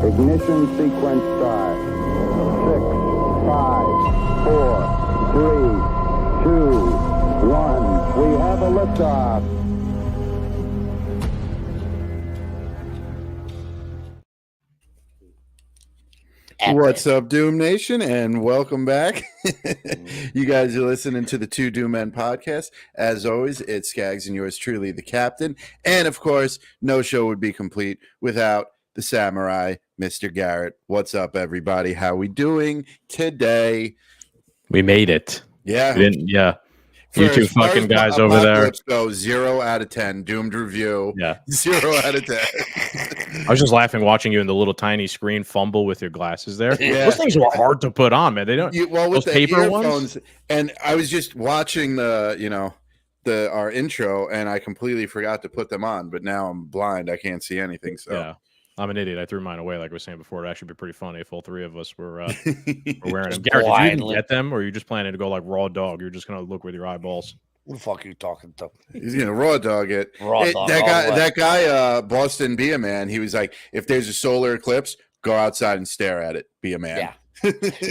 Ignition sequence start. 6, 5, 4, 3, 2, 1. We have a liftoff. What's up, Doom Nation, and welcome back. You guys are listening to the Two Doom Men podcast. As always, it's Scagz and yours truly, the captain. And, of course, no show would be complete without the samurai, Mr. Garrett. What's up, everybody? How we doing today? We made it. Yeah. Yeah. You two fucking guys over there. Go 0 out of 10. Doomed review. Yeah. 0 out of 10. I was just laughing watching you in the little tiny screen fumble with your glasses there. Yeah. Those things were hard to put on, man. They don't. Well, with those the paper earphones, ones. And I was just watching our intro, and I completely forgot to put them on. But now I'm blind; I can't see anything. So yeah, I'm an idiot. I threw mine away, like I was saying before. It actually be pretty funny if all three of us were wearing them. Garrett, did you even get them, or are you just planning to go like raw dog? You're just gonna look with your eyeballs. Who the fuck are you talking to? He's gonna raw dog it. Dog that guy, Boston, be a man. He was like, if there's a solar eclipse, go outside and stare at it. Be a man. Yeah.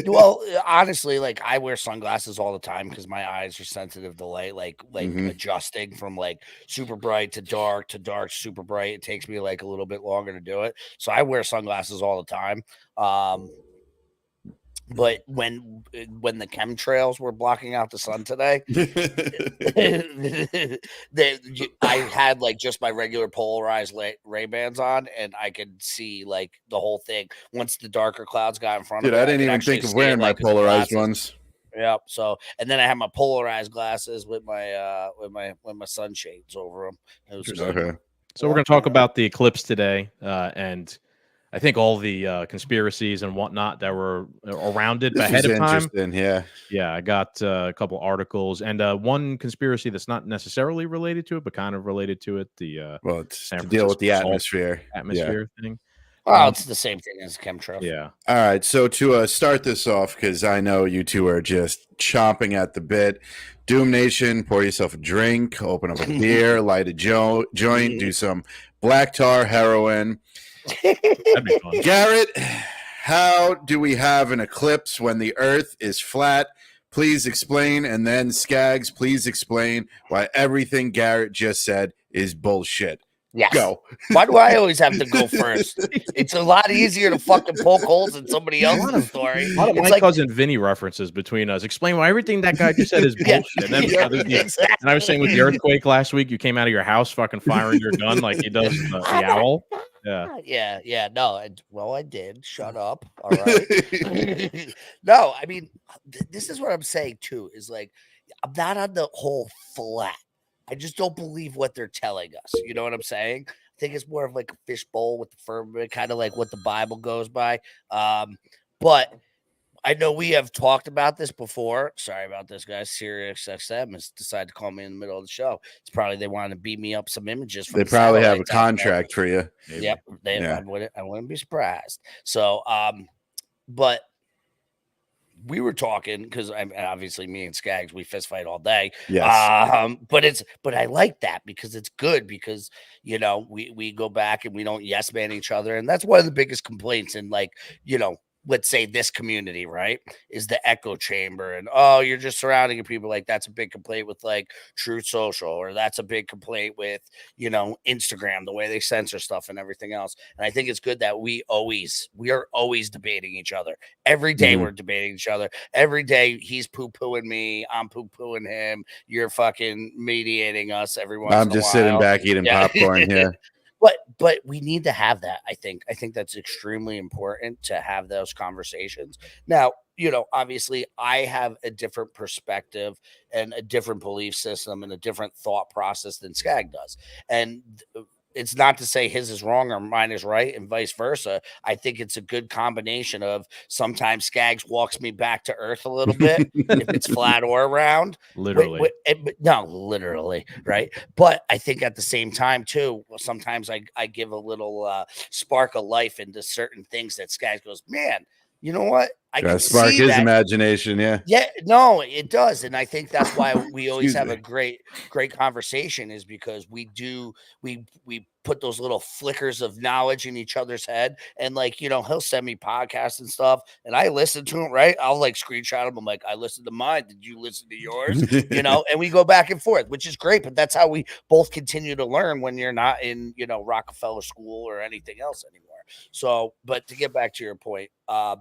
Well, honestly, like I wear sunglasses all the time because my eyes are sensitive to light, like adjusting from like super bright to dark super bright. It takes me like a little bit longer to do it, so I wear sunglasses all the time. But when the chemtrails were blocking out the sun today, I had like just my regular polarized Ray-Bans on, and I could see like the whole thing. Once the darker clouds got in front of me, I didn't even think of wearing my polarized ones. Yep. So, and then I had my polarized glasses with my sunshades over them. It was good. Okay. So we're going to talk about the eclipse today, and I think all the conspiracies and whatnot that were around it ahead of time. Yeah, I got a couple articles and one conspiracy that's not necessarily related to it, but kind of related to it. It's to deal with the atmosphere thing. Well, it's the same thing as chemtrails. Yeah. All right. So to start this off, because I know you two are just chomping at the bit. Doom Nation, pour yourself a drink, open up a beer, light a joint, do some black tar heroin. That'd be fun. Garrett, how do we have an eclipse when the earth is flat? Please explain. And then Scagz, please explain why everything Garrett just said is bullshit. Yes. Go. Why do I always have to go first? It's a lot easier to fucking poke holes in somebody else's story. A lot of my cousin Vinny references between us. Explain why everything that guy just said is bullshit. And then exactly. And I was saying with the earthquake last week, you came out of your house fucking firing your gun like he does the owl. Yeah. No, I did. Shut up. All right. No, I mean, this is what I'm saying too. Is like, I'm not on the whole flat. I just don't believe what they're telling us. You know what I'm saying? I think it's more of like a fishbowl with the firmament, kind of like what the Bible goes by. But I know we have talked about this before. Sorry about this, guys. Sirius XM has decided to call me in the middle of the show. It's probably they wanted to beat me up some images. From They probably have a contract for you. Yep. I wouldn't be surprised. So, but we were talking because I'm obviously me and Scagz, we fist fight all day. Yes. But I like that because it's good because we go back and we don't yes man each other, and that's one of the biggest complaints in let's say this community, right, is the echo chamber and you're just surrounding people. Like that's a big complaint with like Truth Social, or that's a big complaint with Instagram, the way they censor stuff and everything else. And I think it's good that we are always debating each other. Every day we're debating each other. Every day he's poo-pooing me, I'm poo-pooing him, you're fucking mediating us every once in a while. I'm just sitting back eating popcorn here. But we need to have that. I think that's extremely important to have those conversations. Now, obviously I have a different perspective and a different belief system and a different thought process than Scag does. And it's not to say his is wrong or mine is right and vice versa. I think it's a good combination of sometimes Scagz walks me back to earth a little bit if it's flat or round. Literally. No, literally, right? But I think at the same time, too, sometimes I give a little spark of life into certain things that Scagz goes, man, you know what? I can spark see his that. imagination. Yeah, no, it does. And I think that's why we always have a great conversation, is because we put those little flickers of knowledge in each other's head. And he'll send me podcasts and stuff and I listen to him, right? I'll screenshot him. I'm like, I listened to mine. Did you listen to yours? And we go back and forth, which is great. But that's how we both continue to learn when you're not in, Rockefeller School or anything else anymore. So, but to get back to your point, I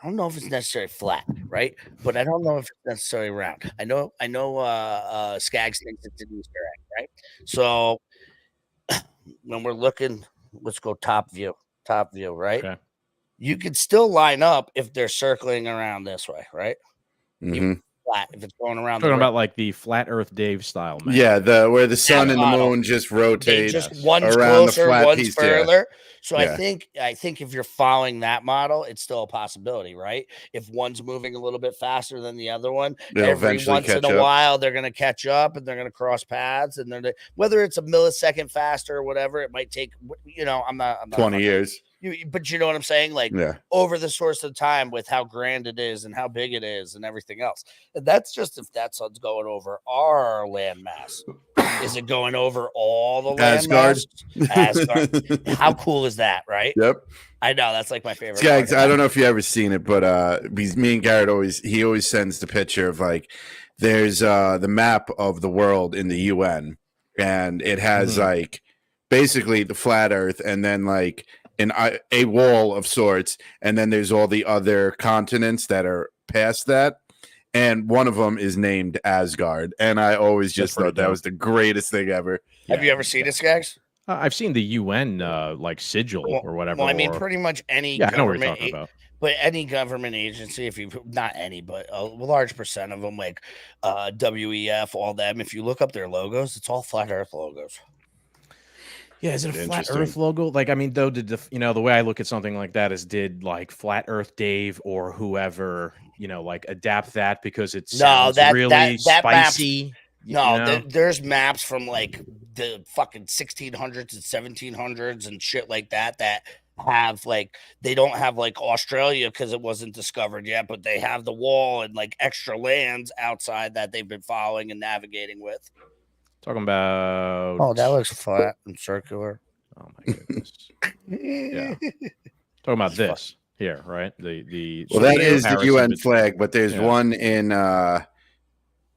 don't know if it's necessarily flat, right? But I don't know if it's necessarily round. I know Scagz thinks it's an Easter egg, right? So when we're looking, let's go top view, right? Okay. You could still line up if they're circling around this way, right? Flat, if it's going around. Talking about like the Flat Earth Dave style, man. Yeah, where the sun and the moon just rotate, just one's around closer, the flat one's piece, further. Yeah. So I think if you're following that model, it's still a possibility, right? If one's moving a little bit faster than the other one, every once in a while they're going to catch up and they're going to cross paths, and whether it's a millisecond faster or whatever, it might take. I'm not 20 years. But you know what I'm saying? Over the source of time with how grand it is and how big it is and everything else. And that's just if that sun's going over our landmass. Is it going over all the landmass? Asgard. How cool is that, right? Yep. I know, that's like my favorite. Scagz, I don't know if you ever seen it, but me and Garrett always sends the picture of there's the map of the world in the UN, and it has basically the flat Earth, and then a wall of sorts, and then there's all the other continents that are past that, and one of them is named Asgard, and I always just thought that was the greatest thing ever. Have you ever seen it, Scagz? I've seen the UN sigil or whatever. Well, I mean, pretty much any I know what you're talking about. But any government agency, if you not any, but a large percent of them, like WEF, all them, if you look up their logos, it's all flat Earth logos. Yeah, is it a flat Earth logo? Though, did the way I look at something like that is, did Flat Earth Dave or whoever, adapt that because it sounds really spicy? There's maps from the fucking 1600s and 1700s and shit like that have they don't have Australia because it wasn't discovered yet, but they have the wall and extra lands outside that they've been following and navigating with. Talking about... Oh, that looks flat and circular. Oh, my goodness. Yeah. Talking about this here, right? Well, that is the UN flag, but there's one in...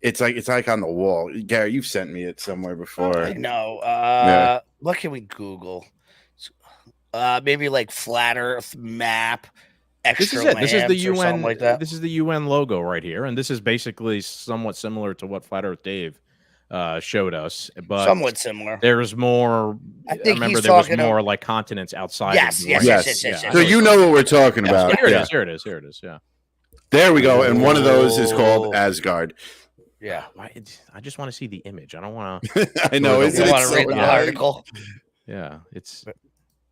It's like on the wall. Gary, you've sent me it somewhere before. I know. What can we Google? Maybe Flat Earth map... This is it. This is the UN. Like that. This is the UN logo right here, and this is basically somewhat similar to what Flat Earth Dave showed us, but somewhat similar. There's more. I remember there was more continents outside. Yes. So you know what we're talking about. Here it is. Yeah. There we go. And one of those is called Asgard. Yeah. I just want to see the image. I don't want to. I know. You want to read the article? Yeah. It's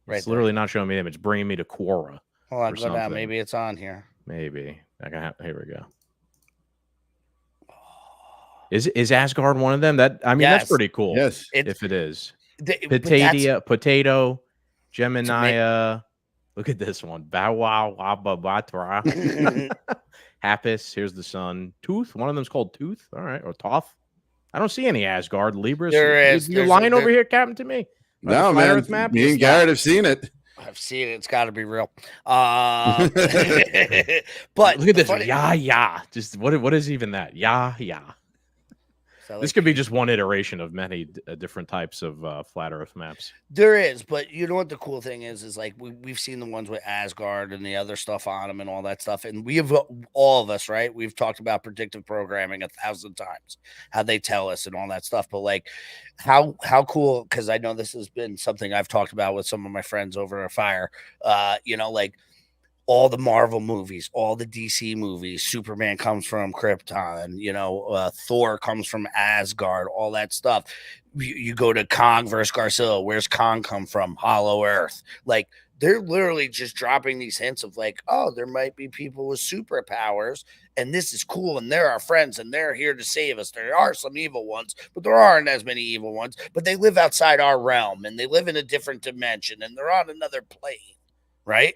literally not showing me the image. Bringing me to Quora. Hold on, go down. Maybe it's on here. Maybe. Here we go. Is Asgard one of them? That's pretty cool. Yes, if it is. Potato, Gemini, Look at this one. Bow wow wabba batra. Happis. Here's the sun. Tooth. One of them's called Tooth. All right. Or Toth. I don't see any Asgard. Libris. There is. You're lying over here, Captain, to me. No, man. Earth map? Me and Garrett have seen it. I've seen it. It's got to be real. But look at this. Yeah. Just what is even that? Yeah. So this could be just one iteration of many different types of flat Earth maps. There is, but you know what the cool thing is like we've seen the ones with Asgard and the other stuff on them and all that stuff. And we have all of us, right? We've talked about predictive programming 1,000 times, how they tell us and all that stuff. But like how cool, because I know this has been something I've talked about with some of my friends over a fire, like all the Marvel movies, all the DC movies, Superman comes from Krypton, Thor comes from Asgard, all that stuff. You go to Kong versus Godzilla. Where's Kong come from? Hollow Earth. Like, they're literally just dropping these hints of like, oh, there might be people with superpowers and this is cool and they're our friends and they're here to save us. There are some evil ones, but there aren't as many evil ones, but they live outside our realm and they live in a different dimension and they're on another plane, right?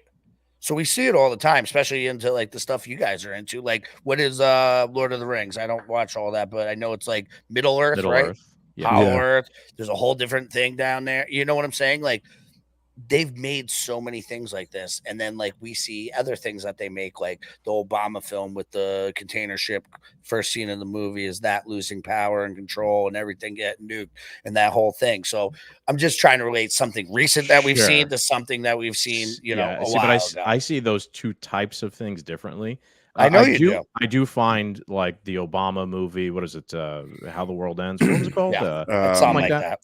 So we see it all the time, especially into like the stuff you guys are into. Like, what is Lord of the Rings? I don't watch all that, but I know it's like Middle Earth, right? Yeah. Hollow Earth. There's a whole different thing down there. You know what I'm saying? Like, they've made so many things like this. And then like we see other things that they make, like the Obama film with the container ship. First scene in the movie is that losing power and control and everything getting nuked and that whole thing. So I'm just trying to relate something recent that we've seen to something that we've seen, a while ago. I see those two types of things differently. I know you do. I do find like the Obama movie. What is it? How the World Ends. What was it called? Something like that.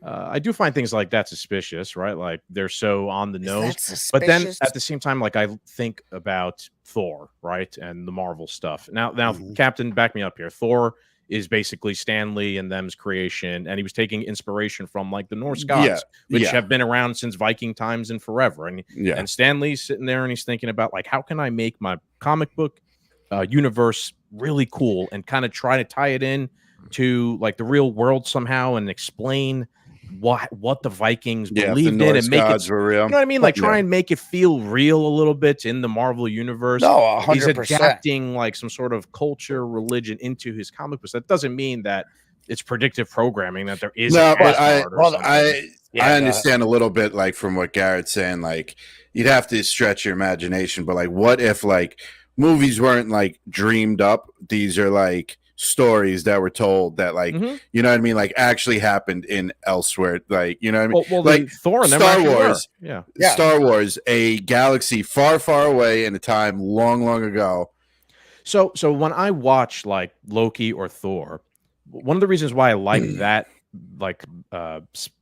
I do find things like that suspicious, right? Like they're so on the nose. But then at the same time, like I think about Thor, right, and the Marvel stuff. Now, Captain, back me up here. Thor is basically Stan Lee and them's creation, and he was taking inspiration from like the Norse gods, which have been around since Viking times and forever. And Stan Lee's sitting there and he's thinking about like, how can I make my comic book universe really cool and kind of try to tie it in to like the real world somehow and explain what the Vikings believed in and make it real. You know what I mean? Like try and make it feel real a little bit in the Marvel universe. No, 100%. He's adapting like some sort of culture, religion into his comic books. That doesn't mean that it's predictive programming, that there is but I understand a little bit like from what Garrett's saying, like you'd have to stretch your imagination, but like what if like movies weren't like dreamed up? These are like stories that were told that like you know what I mean, like actually happened in elsewhere, like you know what I mean. Well, like Thor and Star Wars, Star Wars, a galaxy far, far away in a time long, long ago. So when I watch like Loki or Thor, one of the reasons why I like that like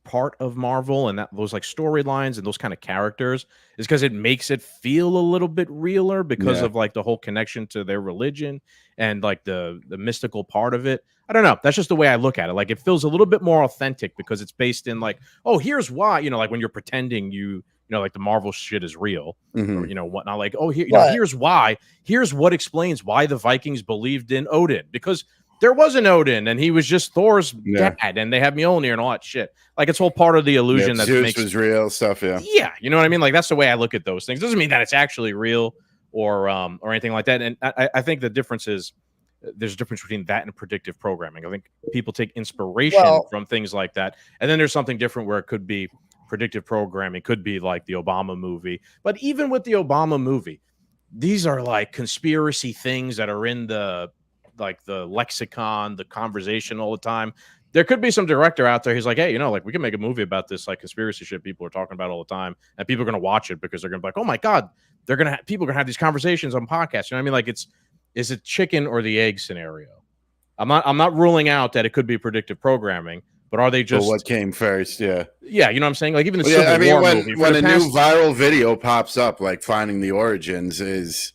part of Marvel and those like storylines and those kind of characters is because it makes it feel a little bit realer because of like the whole connection to their religion and like the mystical part of it. I don't know. That's just the way I look at it. Like it feels a little bit more authentic because it's based in like, oh, here's why, like when you're pretending like the Marvel shit is real or, whatnot. Like, oh, here's why. Here's what explains why the Vikings believed in Odin, because there was an Odin and he was just Thor's dad and they have Mjolnir and all that shit. Like it's all part of the illusion that Zeus was real stuff. Yeah. You know what I mean? Like that's the way I look at those things. Doesn't mean that it's actually real or anything like that. And I think the difference is there's a difference between that and predictive programming. I think people take inspiration from things like that. And then there's something different where it could be predictive programming, could be like the Obama movie. But even with the Obama movie, these are like conspiracy things that are in the lexicon, the conversation all the time. There could be some director out there who's like, hey, like we can make a movie about this like conspiracy shit people are talking about all the time, and people are going to watch it because they're going to be like, oh my god, people are going to have these conversations on podcasts. You know what I mean? Like is it chicken or the egg scenario? I'm not ruling out that it could be predictive programming, but are they just what came first? Yeah, you know what I'm saying? Like even the Civil War movie, when a new viral video pops up, like finding the origins is.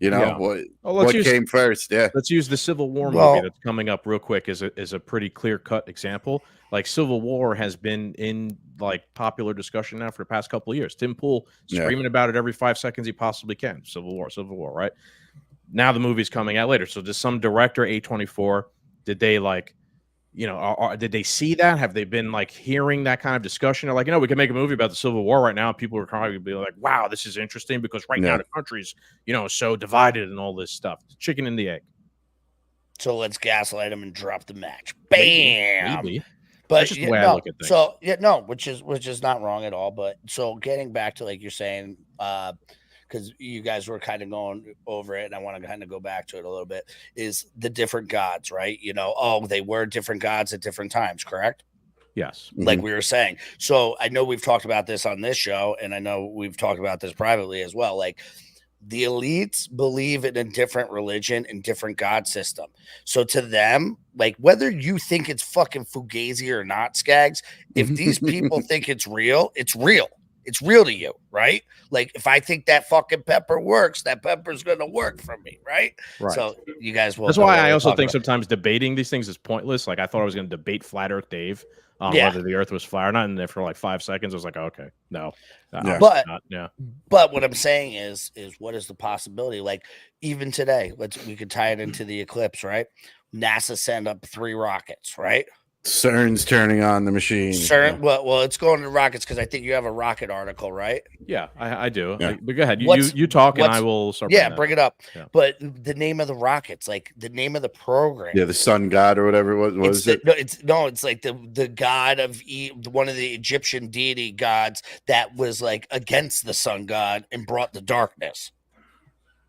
What came first? Yeah, let's use the Civil War movie that's coming up real quick as a pretty clear-cut example. Like Civil War has been in like popular discussion now for the past couple of years. Tim Pool screaming about it every 5 seconds he possibly can. Civil War, right? Now the movie's coming out later. So does some director, A24, did they like did they see that? Have they been like hearing that kind of discussion? Or like, we can make a movie about the Civil War right now. People are probably be like, wow, this is interesting because right now the country's, so divided and all this stuff. It's chicken and the egg. So let's gaslight them and drop the match. Bam. Maybe. But that's just the way I look at things. So which is not wrong at all. But so getting back to like you're saying, because you guys were kind of going over it, and I want to kind of go back to it a little bit, is the different gods, right? They were different gods at different times, correct? Yes. Like we were saying. So I know we've talked about this on this show, and I know we've talked about this privately as well. Like the elites believe in a different religion and different god system. So to them, like whether you think it's fucking fugazi or not, Scagz, if these people think it's real, it's real. It's real to you, right? Like if I think that fucking pepper works, that pepper's going to work for me, right? So you guys will. That's why I also think sometimes debating these things is pointless. Like I thought I was going to debate Flat Earth Dave on whether the Earth was flat or not, and there for like 5 seconds, I was like, oh, okay, no. But what I'm saying is what is the possibility? Like even today, we could tie it into the eclipse, right? NASA sent up 3 rockets, right? CERN's turning on the machine. CERN, well, it's going to rockets because I think you have a rocket article, right? Yeah, I do. Yeah. But go ahead. You talk and I will start. Yeah, bring it up. Yeah. But the name of the rockets, like the name of the program. Yeah, the sun god or whatever it was. It's like the god of one of the Egyptian deity gods that was like against the sun god and brought the darkness.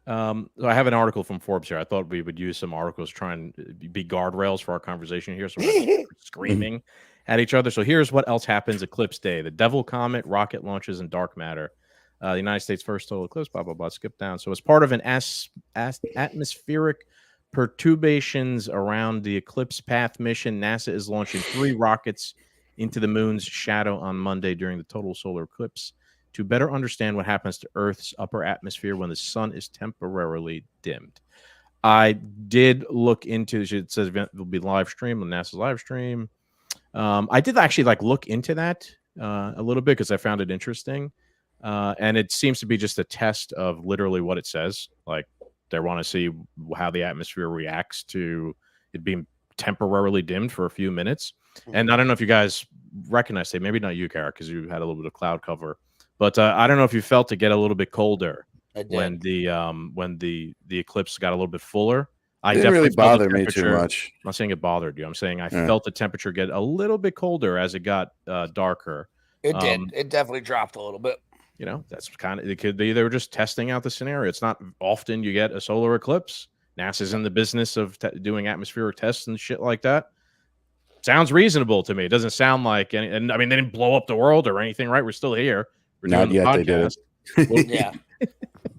I have an article from Forbes here. I thought we would use some articles trying to be guardrails for our conversation here. So we're screaming at each other. So here's what else happens Eclipse Day. The Devil Comet, rocket launches, and dark matter. The United States first total eclipse, blah, blah, blah. Skip down. So as part of an atmospheric perturbations around the eclipse path mission, NASA is launching 3 rockets into the moon's shadow on Monday during the total solar eclipse to better understand what happens to Earth's upper atmosphere when the sun is temporarily dimmed. I did look into it. Says event will be live stream on NASA's live stream. I did actually look into that a little bit because I found it interesting. And it seems to be just a test of literally what it says. Like they want to see how the atmosphere reacts to it being temporarily dimmed for a few minutes. And I don't know if you guys recognize it. Maybe not you, Garrett, because you had a little bit of cloud cover. But I don't know if you felt it get a little bit colder when the eclipse got a little bit fuller. It didn't really bother me too much. I'm not saying it bothered you. I'm saying I felt the temperature get a little bit colder as it got darker. It did. It definitely dropped a little bit. That's kind of, it could be they were just testing out the scenario. It's not often you get a solar eclipse. NASA's in the business of doing atmospheric tests and shit like that. Sounds reasonable to me. It doesn't sound like any, and I mean, they didn't blow up the world or anything, right? We're still here. We're not yet. They did. Well, yeah.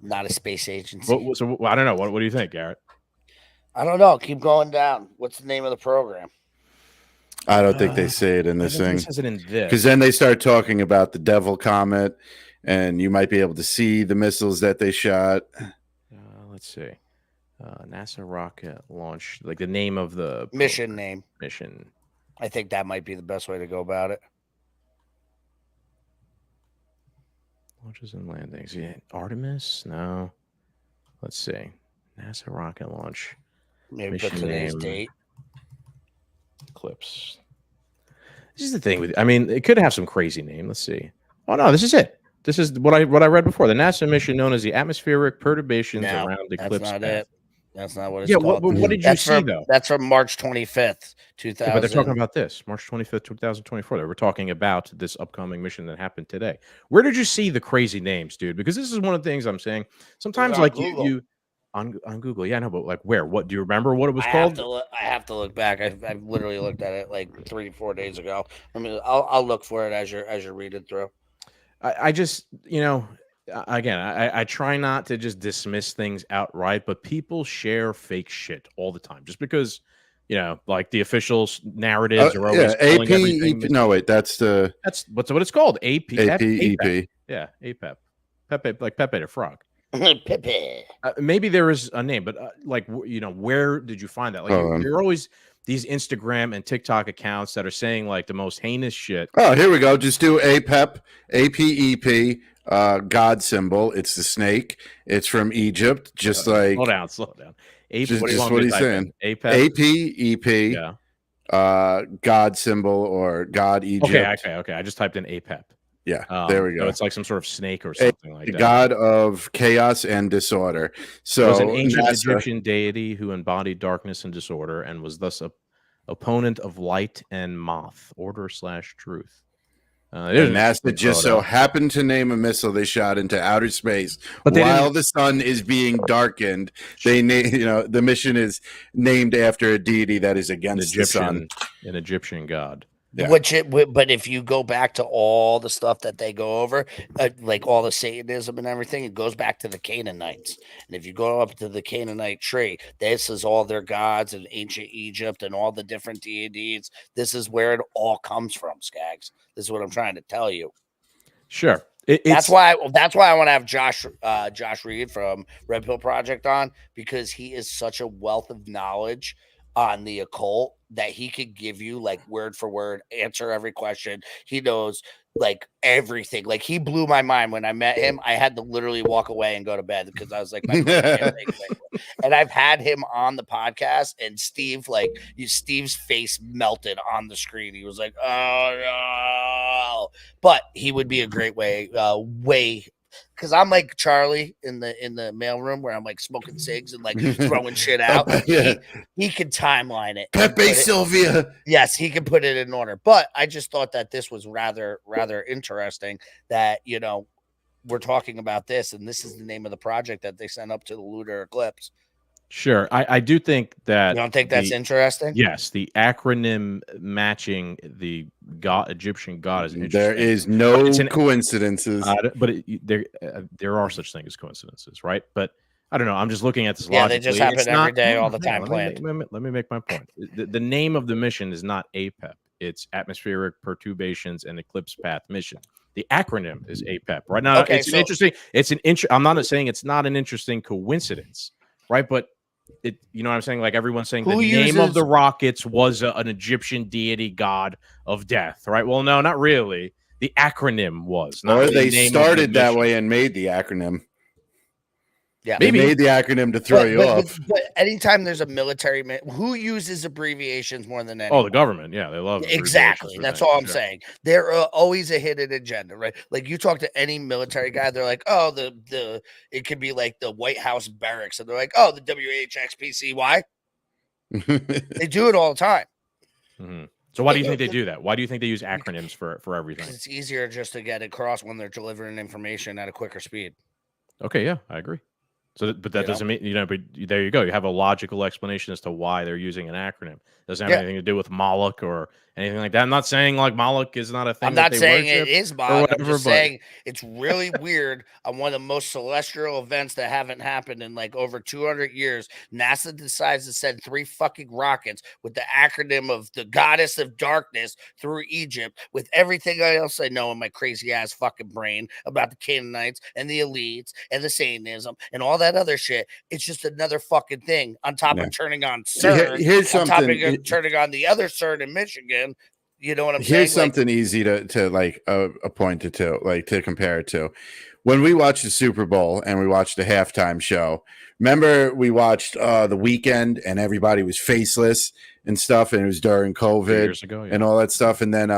Not a space agency. So I don't know. What do you think, Garrett? I don't know. Keep going down. What's the name of the program? I don't think they say it in this thing. It says it in this. Because then they start talking about the Devil Comet, and you might be able to see the missiles that they shot. Let's see. NASA rocket launch, like the name of the mission name. Mission. I think that might be the best way to go about it. Launches and landings. Yeah, Artemis? No. Let's see. NASA rocket launch. Maybe put today's date. Eclipse. This is the thing with. I mean, it could have some crazy name. Let's see. Oh no, this is it. This is what I read before. The NASA mission known as the atmospheric perturbations around the eclipse. That's not it. That's not what it's called. What did you see though? That's from March 25th, 2000. Yeah, but they're talking about this, March 25th, 2024. They were talking about this upcoming mission that happened today. Where did you see the crazy names, dude? Because this is one of the things I'm saying. Sometimes, like you on Google, yeah, I know, but like where? What do you remember? What it was called? I have to look back. I literally looked at it like 3-4 days ago. I mean, I'll look for it as you're reading through. I just, again, I try not to just dismiss things outright, but people share fake shit all the time just because, like the official narratives are always AP. No, wait, that's what it's called. AP. APEP. Yeah, APEP. Pepe, like Pepe the Frog. Pepe. Maybe there is a name, but where did you find that? Like, there are always these Instagram and TikTok accounts that are saying like the most heinous shit. Oh, here we go. Just do APEP, APEP. God symbol. It's the snake. It's from Egypt. Just like slow down. Just what he's saying. APEP. Yeah. God symbol or God Egypt. Okay. I just typed in APEP. Yeah, there we go. So it's like some sort of snake or something like the that. God of chaos and disorder. So it was an ancient Egyptian deity who embodied darkness and disorder and was thus a opponent of light and moth, order/truth. And NASA just so happened to name a missile they shot into outer space while the sun is being darkened. They the mission is named after a deity that is against the sun, an Egyptian god. Yeah. But if you go back to all the stuff that they go over, like all the Satanism and everything, it goes back to the Canaanites. And if you go up to the Canaanite tree, this is all their gods in ancient Egypt and all the different deities. This is where it all comes from, Scagz. This is what I'm trying to tell you. Sure. That's why I want to have Josh Reed from Red Pill Project on, because he is such a wealth of knowledge on the occult that he could give you like word for word, answer every question. He knows like everything. Like he blew my mind when I met him. I had to literally walk away and go to bed because I was like, and I've had him on the podcast, and Steve's face melted on the screen. He was like, oh no, but he would be a great way because I'm like Charlie in the mailroom where I'm like smoking cigs and like throwing shit out. Yeah. He can timeline it. Pepe Sylvia. Yes, he can put it in order. But I just thought that this was rather interesting that, we're talking about this, and this is the name of the project that they sent up to the lunar eclipse. Sure. I do think that. You don't think that's interesting? Yes. The acronym matching the Egyptian god is interesting. There is no coincidences. But there are such things as coincidences, right? But I don't know. I'm just looking at this logically. They just happen every day, all the time. Let me make my point. The name of the mission is not APEP. It's Atmospheric Perturbations and Eclipse Path Mission. The acronym is APEP. Right now, I'm not saying it's not an interesting coincidence, right? But you know what I'm saying? Like everyone's saying the name of the rockets was an Egyptian deity god of death, right? Well, no, not really. The acronym was. Or they started that way and made the acronym. Yeah, maybe they made the acronym to throw you off. But anytime there's a military, who uses abbreviations more than anyone? Oh, the government. Yeah, they love it. Exactly. That's all I'm saying. They're always a hidden agenda, right? Like you talk to any military guy, they're like, oh, it could be like the White House barracks, and they're like, oh, the WHXPCY. They do it all the time. Mm-hmm. So why do you think they do that? Why do you think they use acronyms for everything? It's easier just to get across when they're delivering information at a quicker speed. Okay, yeah, I agree. So, but that doesn't mean, but there you go. You have a logical explanation as to why they're using an acronym. It doesn't have anything to do with Moloch or anything like that. I'm not saying like Moloch is not a thing. I'm not saying it is Moloch. I'm just saying it's really weird on one of the most celestial events that haven't happened in like over 200 years. NASA decides to send 3 fucking rockets with the acronym of the goddess of darkness through Egypt, with everything else I know in my crazy ass fucking brain about the Canaanites and the elites and the Satanism and all that other shit. It's just another fucking thing on top of turning on CERN. Here's something. Turning on the other CERN in Michigan. You know what I'm saying? Here's something easy to like point it to, like to compare it to. When we watched the Super Bowl and we watched the halftime show, remember we watched The Weeknd and everybody was faceless and stuff, and it was during COVID years ago, and all that stuff, and then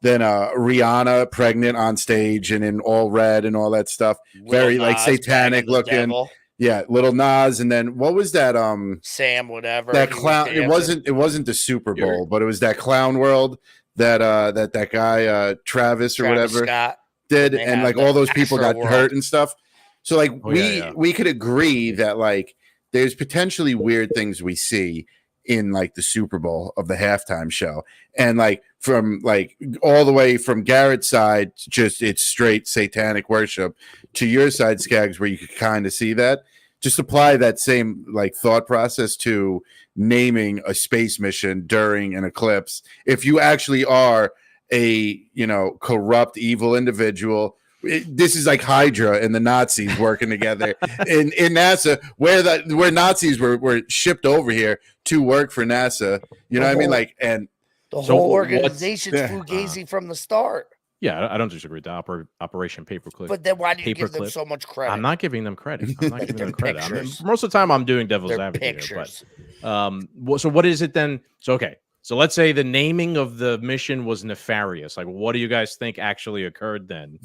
Rihanna pregnant on stage and in all red and all that stuff, very like satanic looking. Yeah, Little Nas, and then what was that? Sam, whatever. That clown. It wasn't the Super Bowl, but it was that Clown World that guy Travis or whatever Scott did, and like all those people got hurt and stuff. So like we could agree that like there's potentially weird things we see in like the Super Bowl of the halftime show, and like from like all the way from Garrett's side, just it's straight satanic worship, to your side, Scagz, where you could kind of see that. Just apply that same like thought process to naming a space mission during an eclipse. If you actually are a corrupt, evil individual, this is like Hydra and the Nazis working together in NASA, where Nazis were shipped over here to work for NASA. You know what I mean? Like, and the whole organization's fugazi from the start. Yeah, I don't disagree with the Operation Paperclip. But then why do you give them so much credit? I'm not giving them credit. Most of the time, I'm doing devil's advocate. Pictures. But, so what is it then? So okay, So let's say the naming of the mission was nefarious. Like, what do you guys think actually occurred then?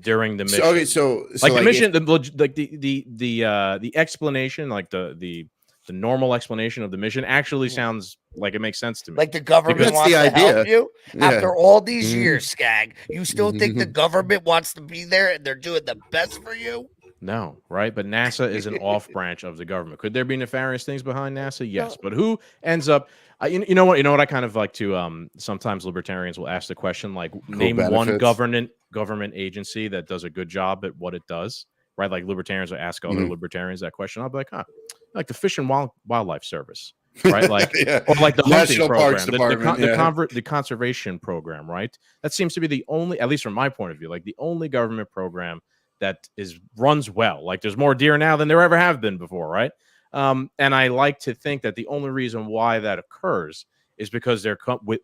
During the mission. So like the mission, the explanation, like the normal explanation of the mission actually sounds like it makes sense to me. Like the government wants to help you after all these years, Scag. You still think the government wants to be there and they're doing the best for you? No, right? But NASA is an off branch of the government. Could there be nefarious things behind NASA? Yes. But who ends up? You know what? You know what I kind of like to. Sometimes libertarians will ask the question, like, name one government agency that does a good job at what it does. Right? Like libertarians will ask other libertarians that question. I'll be like, like the Fish and Wildlife Service, right? Like, or like the hunting program, the conservation program, right? That seems to be the only, at least from my point of view, like the only government program that runs well. Like there's more deer now than there ever have been before, right? And I like to think that the only reason why that occurs is because there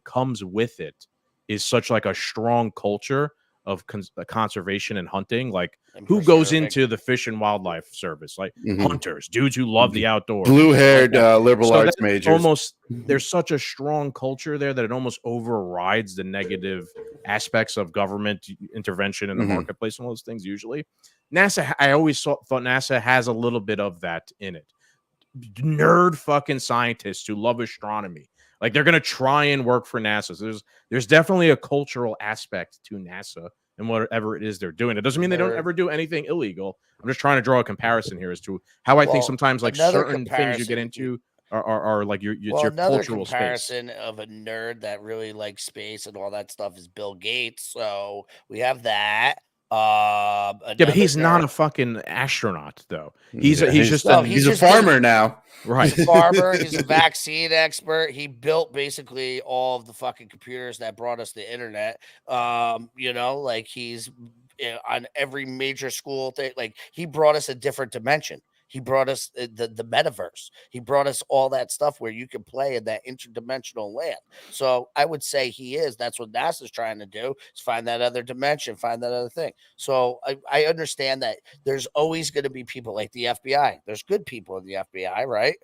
comes with it is such like a strong culture of conservation and hunting. Like who goes into the Fish and Wildlife Service? Like hunters, dudes who love the outdoors, blue-haired liberal arts majors. Almost there's such a strong culture there that it almost overrides the negative aspects of government intervention in the marketplace and all those things. Usually, NASA, I always thought NASA has a little bit of that in it. Nerd fucking scientists who love astronomy. Like they're gonna try and work for NASA. So there's definitely a cultural aspect to NASA and whatever it is they're doing. It doesn't mean they don't ever do anything illegal. I'm just trying to draw a comparison here as to how I think sometimes like certain things you get into are like your cultural comparison space. Of a nerd that really likes space and all that stuff is Bill Gates. So we have that. But he's not a fucking astronaut though. He's just a farmer now. Right. He's a farmer. He's a vaccine expert. He built basically all of the fucking computers that brought us the internet. Like he's on every major school thing. Like he brought us a different dimension. He brought us the metaverse. He brought us all that stuff where you can play in that interdimensional land. So I would say that's what NASA's trying to do, is find that other dimension, find that other thing. So I understand that there's always going to be people like the FBI. There's good people in the FBI, right?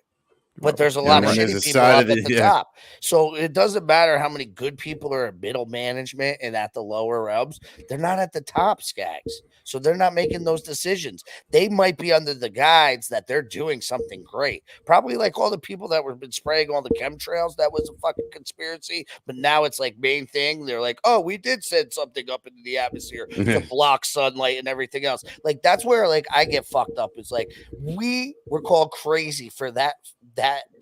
But there's a lot of shitty people up at the top. So it doesn't matter how many good people are in middle management and at the lower realms. They're not at the top, Scagz. So they're not making those decisions. They might be under the guides that they're doing something great. Probably like all the people that were been spraying all the chemtrails. That was a fucking conspiracy. But now it's like main thing. They're like, oh, we did send something up into the atmosphere to block sunlight and everything else. Like that's where like I get fucked up. It's like we were called crazy for that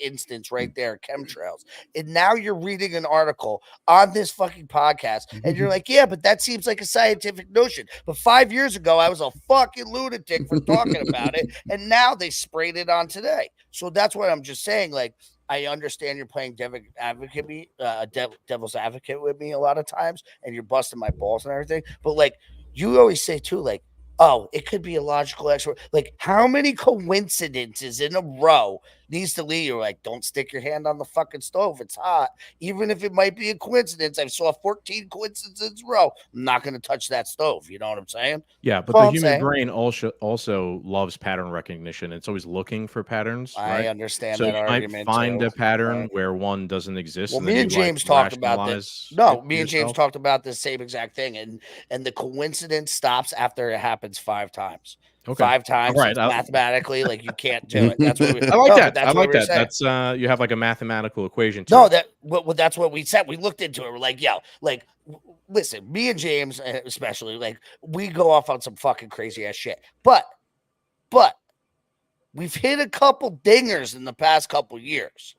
instance right there, chemtrails. And now you're reading an article on this fucking podcast and you're like, yeah, but that seems like a scientific notion. But 5 years ago, I was a fucking lunatic for talking about it. And now they sprayed it on today. So that's what I'm just saying. Like, I understand you're playing devil's advocate with me a lot of times and you're busting my balls and everything. But like, you always say too, like, oh, it could be a logical expert. Like, how many coincidences in a row needs to lead you? Like, don't stick your hand on the fucking stove. It's hot. Even if it might be a coincidence. I saw 14 coincidences in a row. I'm not going to touch that stove. You know what I'm saying? Yeah, but the human brain also loves pattern recognition. It's always looking for patterns. I understand that argument. So you might find a pattern where one doesn't exist. Well, me and James talked about this. No, me and James talked about the same exact thing. And the coincidence stops after it happens 5 times. Okay. 5 times, right? Mathematically, like you can't do it. That's what I like that. I like that. That's you have like a mathematical equation. That's what we said. We looked into it. We're like, listen, me and James, especially, like we go off on some fucking crazy ass shit. But we've hit a couple dingers in the past couple years,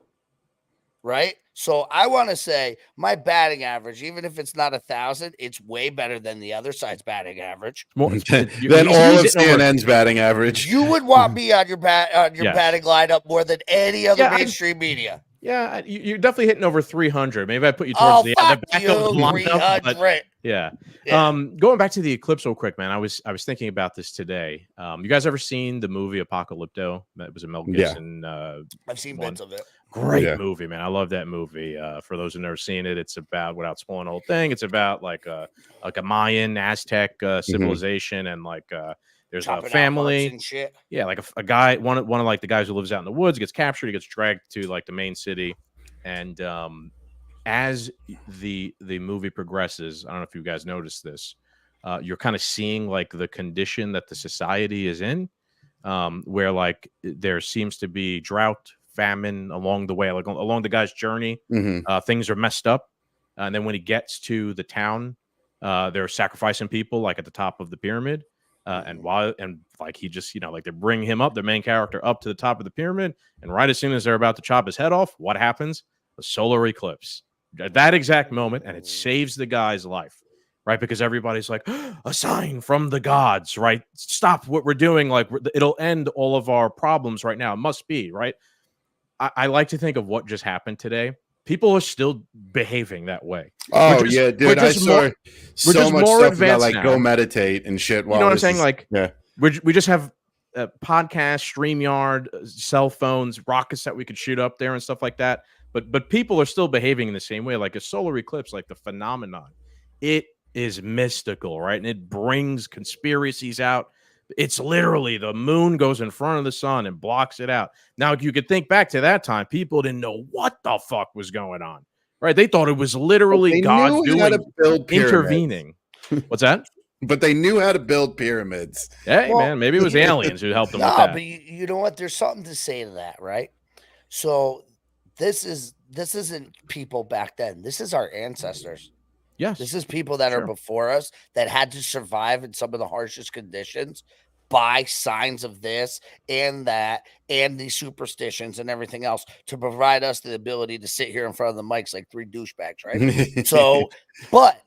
right? So I want to say my batting average, even if it's not 1,000, it's way better than the other side's batting average. Than all of CNN's batting average. You would want me on your batting lineup more than any other mainstream media. Yeah, you're definitely hitting over 300. Maybe I put you towards the back of the lineup. Yeah. Going back to the eclipse real quick, man. I was thinking about this today. You guys ever seen the movie Apocalypto? That was a Mel Gibson. I've seen bits of it. Great movie, man. I love that movie. For those who've never seen it, it's about, without spoiling the whole thing, it's about like a Mayan Aztec civilization, and like there's a family and shit. Yeah, like a guy, one of like the guys who lives out in the woods gets captured. He gets dragged to like the main city, and as the movie progresses, I don't know if you guys noticed this, you're kind of seeing like the condition that the society is in, where like there seems to be drought, famine along the way, like along the guy's journey. Things are messed up, and then when he gets to the town, they're sacrificing people like at the top of the pyramid. And like he just, like they bring him up, the main character up to the top of the pyramid, and right as soon as they're about to chop his head off, what happens? A solar eclipse at that exact moment, and it saves the guy's life, right? Because everybody's like, a sign from the gods, right? Stop what we're doing, like it'll end all of our problems right now. It must be, right? I like to think of what just happened today. People are still behaving that way. Oh yeah, dude! I saw so much stuff about like go meditate and shit. You know what I'm saying? Like, yeah, we just have podcasts, StreamYard, cell phones, rockets that we could shoot up there and stuff like that. But people are still behaving in the same way. Like a solar eclipse, like the phenomenon, it is mystical, right? And it brings conspiracies out. It's literally the moon goes in front of the sun and blocks it out. Now, you could think back to that time, people didn't know what the fuck was going on, right? They thought it was literally God intervening. What's that? But they knew how to build pyramids. Hey, man, maybe it was aliens who helped them with that. But you know what? There's something to say to that, right? So this isn't people back then. This is our ancestors. Yes. This is people that are before us that had to survive in some of the harshest conditions by signs of this and that and these superstitions and everything else to provide us the ability to sit here in front of the mics like three douchebags, right? So, but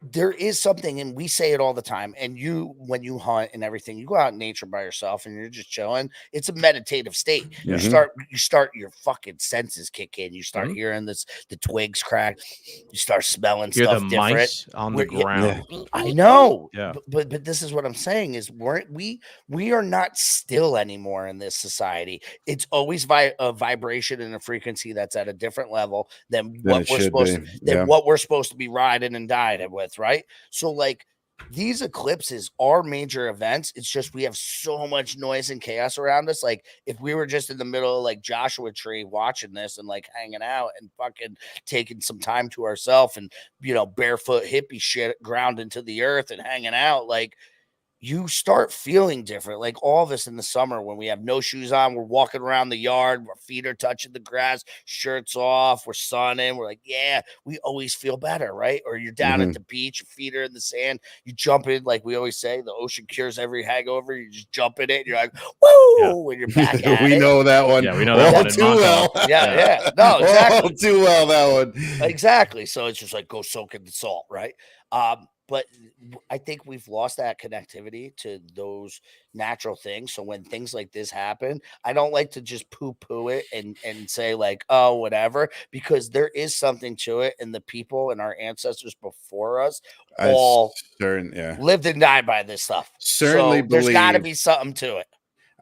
there is something, and we say it all the time, and when you hunt and everything, you go out in nature by yourself and you're just chilling. It's a meditative state. You start your fucking senses kick in. You start hearing the twigs crack. You start smelling stuff the different mice on the ground. Yeah. I know. Yeah. But this is what I'm saying is we are not still anymore in this society. It's always a vibration and a frequency that's at a different level than what we're supposed to be riding and dying with. Right. So like these eclipses are major events. It's just we have so much noise and chaos around us. Like if we were just in the middle of like Joshua Tree watching this and like hanging out and fucking taking some time to ourselves and, barefoot hippie shit ground into the earth and hanging out, like you start feeling different. Like all of us in the summer when we have no shoes on, we're walking around the yard, our feet are touching the grass, shirts off, we're sunning. We're like, yeah, we always feel better, right? Or you're down at the beach, your feet are in the sand, you jump in, like we always say, the ocean cures every hangover. You just jump in it and you're like, woo, when you're back at we know that one. Yeah, we know that one too well. Yeah. No, exactly. All too well, that one. Exactly. So it's just like go soak in the salt, right? But I think we've lost that connectivity to those natural things. So when things like this happen, I don't like to just poo-poo it and say like, oh, whatever, because there is something to it. And the people and our ancestors before us all lived and died by this stuff. Certainly, there's got to be something to it.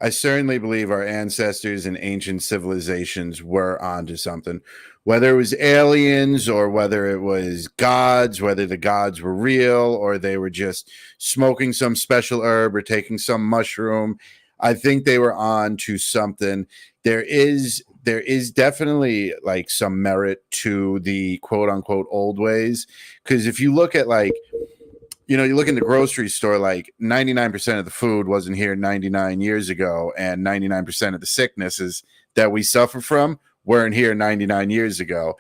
I certainly believe our ancestors and ancient civilizations were onto something, whether it was aliens or whether it was gods, whether the gods were real or they were just smoking some special herb or taking some mushroom. I think they were on to something. There is definitely like some merit to the quote unquote old ways. Because if you look at like, you look in the grocery store, like 99% of the food wasn't here 99 years ago, and 99% of the sicknesses that we suffer from weren't here 99 years ago.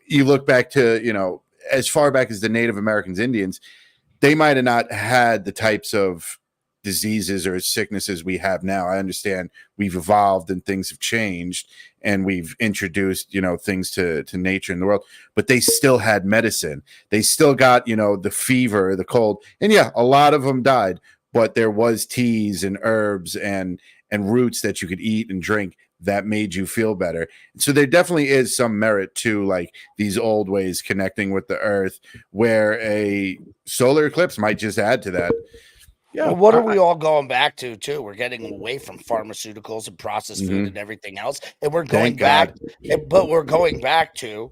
You look back to, as far back as the Native Americans, Indians, they might have not had the types of diseases or sicknesses we have now. I understand we've evolved and things have changed and we've introduced, things to nature in the world, but they still had medicine. They still got, the fever, the cold. And yeah, a lot of them died, but there was teas and herbs and roots that you could eat and drink that made you feel better. So there definitely is some merit to like these old ways connecting with the earth, where a solar eclipse might just add to that. Yeah. Well, what are we all going back to, too? We're getting away from pharmaceuticals and processed food and everything else. And we're going back, but we're going back to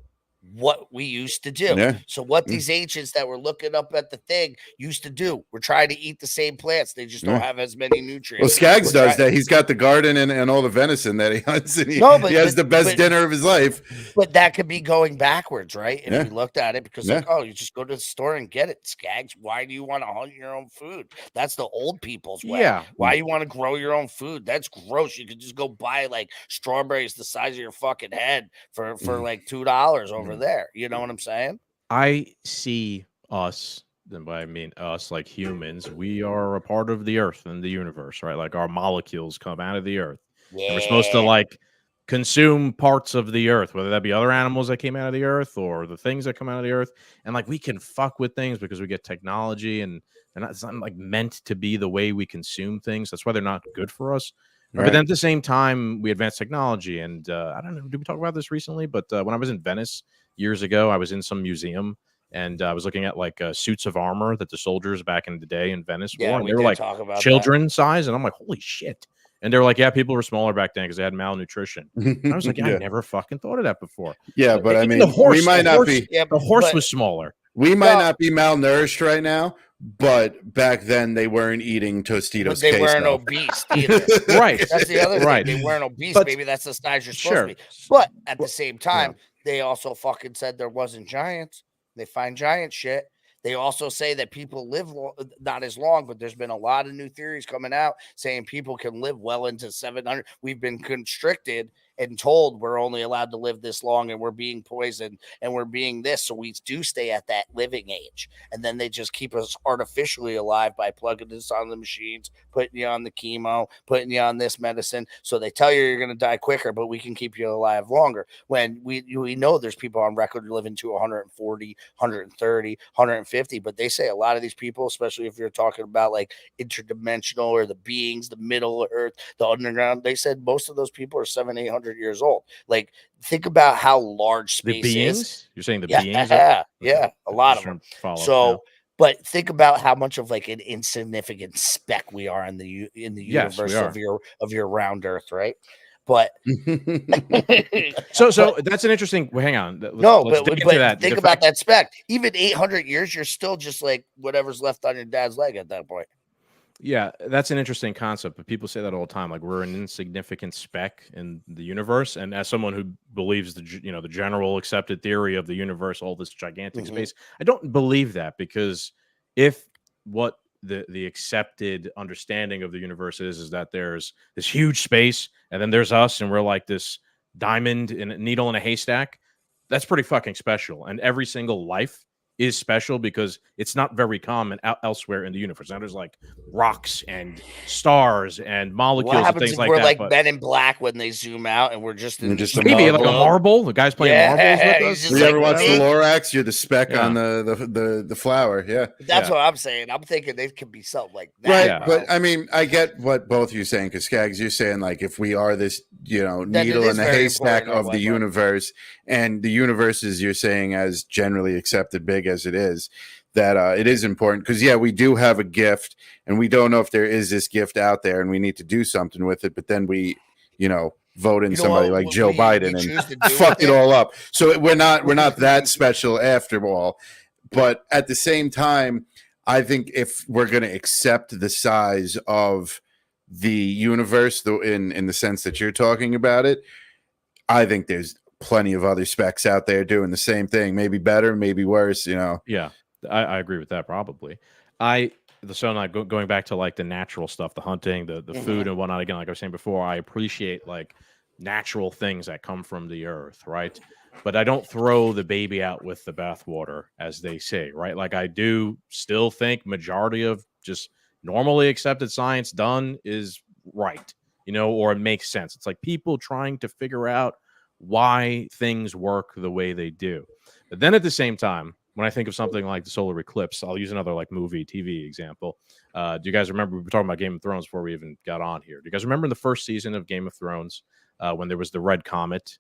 what we used to do. Yeah. So what these ancients that were looking up at the thing used to do, we're trying to eat the same plants. They just don't have as many nutrients. Well, Scagz does that. He's got the garden and all the venison that he hunts, and he has the best dinner of his life. But that could be going backwards, right? And we looked at it because like, oh, you just go to the store and get it, Scagz. Why do you want to hunt your own food? That's the old people's way. Yeah. Why you want to grow your own food? That's gross. You could just go buy like strawberries the size of your fucking head for like $2 over there. You know what I'm saying? I see us, and by I mean us, like humans, we are a part of the earth and the universe, right? Like our molecules come out of the earth. Yeah. And we're supposed to like consume parts of the earth, whether that be other animals that came out of the earth or the things that come out of the earth. And like we can fuck with things because we get technology, and it's not like meant to be the way we consume things. That's why they're not good for us. Right. But then at the same time, we advance technology. And I don't know, did we talk about this recently? But when I was in Venice years ago, I was in some museum, and I was looking at like suits of armor that the soldiers back in the day in Venice wore. And they were like children size. And I'm like, holy shit. And they were like, yeah, people were smaller back then because they had malnutrition. And I was like, I never fucking thought of that before. Yeah, but I mean, the horse was smaller. We might not be malnourished right now, but back then they weren't eating Tostitos. But they weren't obese either. Right. That's the other thing. Right. They weren't obese. But, maybe that's the size you're supposed to be. But at the same time, they also fucking said there wasn't giants. They find giant shit. They also say that people live not as long, but there's been a lot of new theories coming out saying people can live well into 700. We've been constricted and told we're only allowed to live this long, and we're being poisoned, and we're being this. So we do stay at that living age. And then they just keep us artificially alive by plugging this on the machines, putting you on the chemo, putting you on this medicine. So they tell you you're going to die quicker, but we can keep you alive longer. When we know there's people on record living to 140, 130, 150, but they say a lot of these people, especially if you're talking about like interdimensional or the beings, the middle Earth, the underground, they said most of those people are 700-800 years old. Like, think about how large space is. You're saying the beings? Yeah, a lot of them. So, but think about how much of like an insignificant speck we are in the universe of your round Earth, right? But so that's an interesting. Well, hang on. But think about that speck. Even 800 years, you're still just like whatever's left on your dad's leg at that point. Yeah, that's an interesting concept, but people say that all the time. Like, we're an insignificant speck in the universe, and as someone who believes the general accepted theory of the universe, all this gigantic space, I don't believe that, because if what the accepted understanding of the universe is that there's this huge space, and then there's us, and we're like this diamond in a needle in a haystack, that's pretty fucking special, and every single life is special because it's not very common elsewhere in the universe. Now there's like rocks and stars and molecules and things like that. We're like Men in Black when they zoom out and we're just in maybe like a marble. The guy's playing marbles with us. You ever watch the Lorax? You're the speck on the flower. Yeah, that's what I'm saying. I'm thinking they could be something like that. Right, yeah. But I mean, I get what both of you saying, because Scagz, you're saying like if we are this needle in the haystack of the universe, and the universe is, you're saying, as generally accepted big as it is, that it is important, because we do have a gift, and we don't know if there is this gift out there, and we need to do something with it, but then we vote in somebody like Joe Biden and fuck it all up. So we're not that special after all. But at the same time, I think if we're going to accept the size of the universe, in the sense that you're talking about it, I think there's plenty of other specks out there doing the same thing, maybe better, maybe worse, Yeah, I agree with that, probably. Going back to like the natural stuff, the hunting, the food and whatnot, again, like I was saying before, I appreciate like natural things that come from the earth, right? But I don't throw the baby out with the bathwater, as they say, right? Like, I do still think majority of just normally accepted science done is right, or it makes sense. It's like people trying to figure out why things work the way they do. But then at the same time, when I think of something like the solar eclipse, I'll use another like movie, TV example. Do you guys remember, we were talking about Game of Thrones before we even got on here? Do you guys remember in the first season of Game of Thrones when there was the red comet,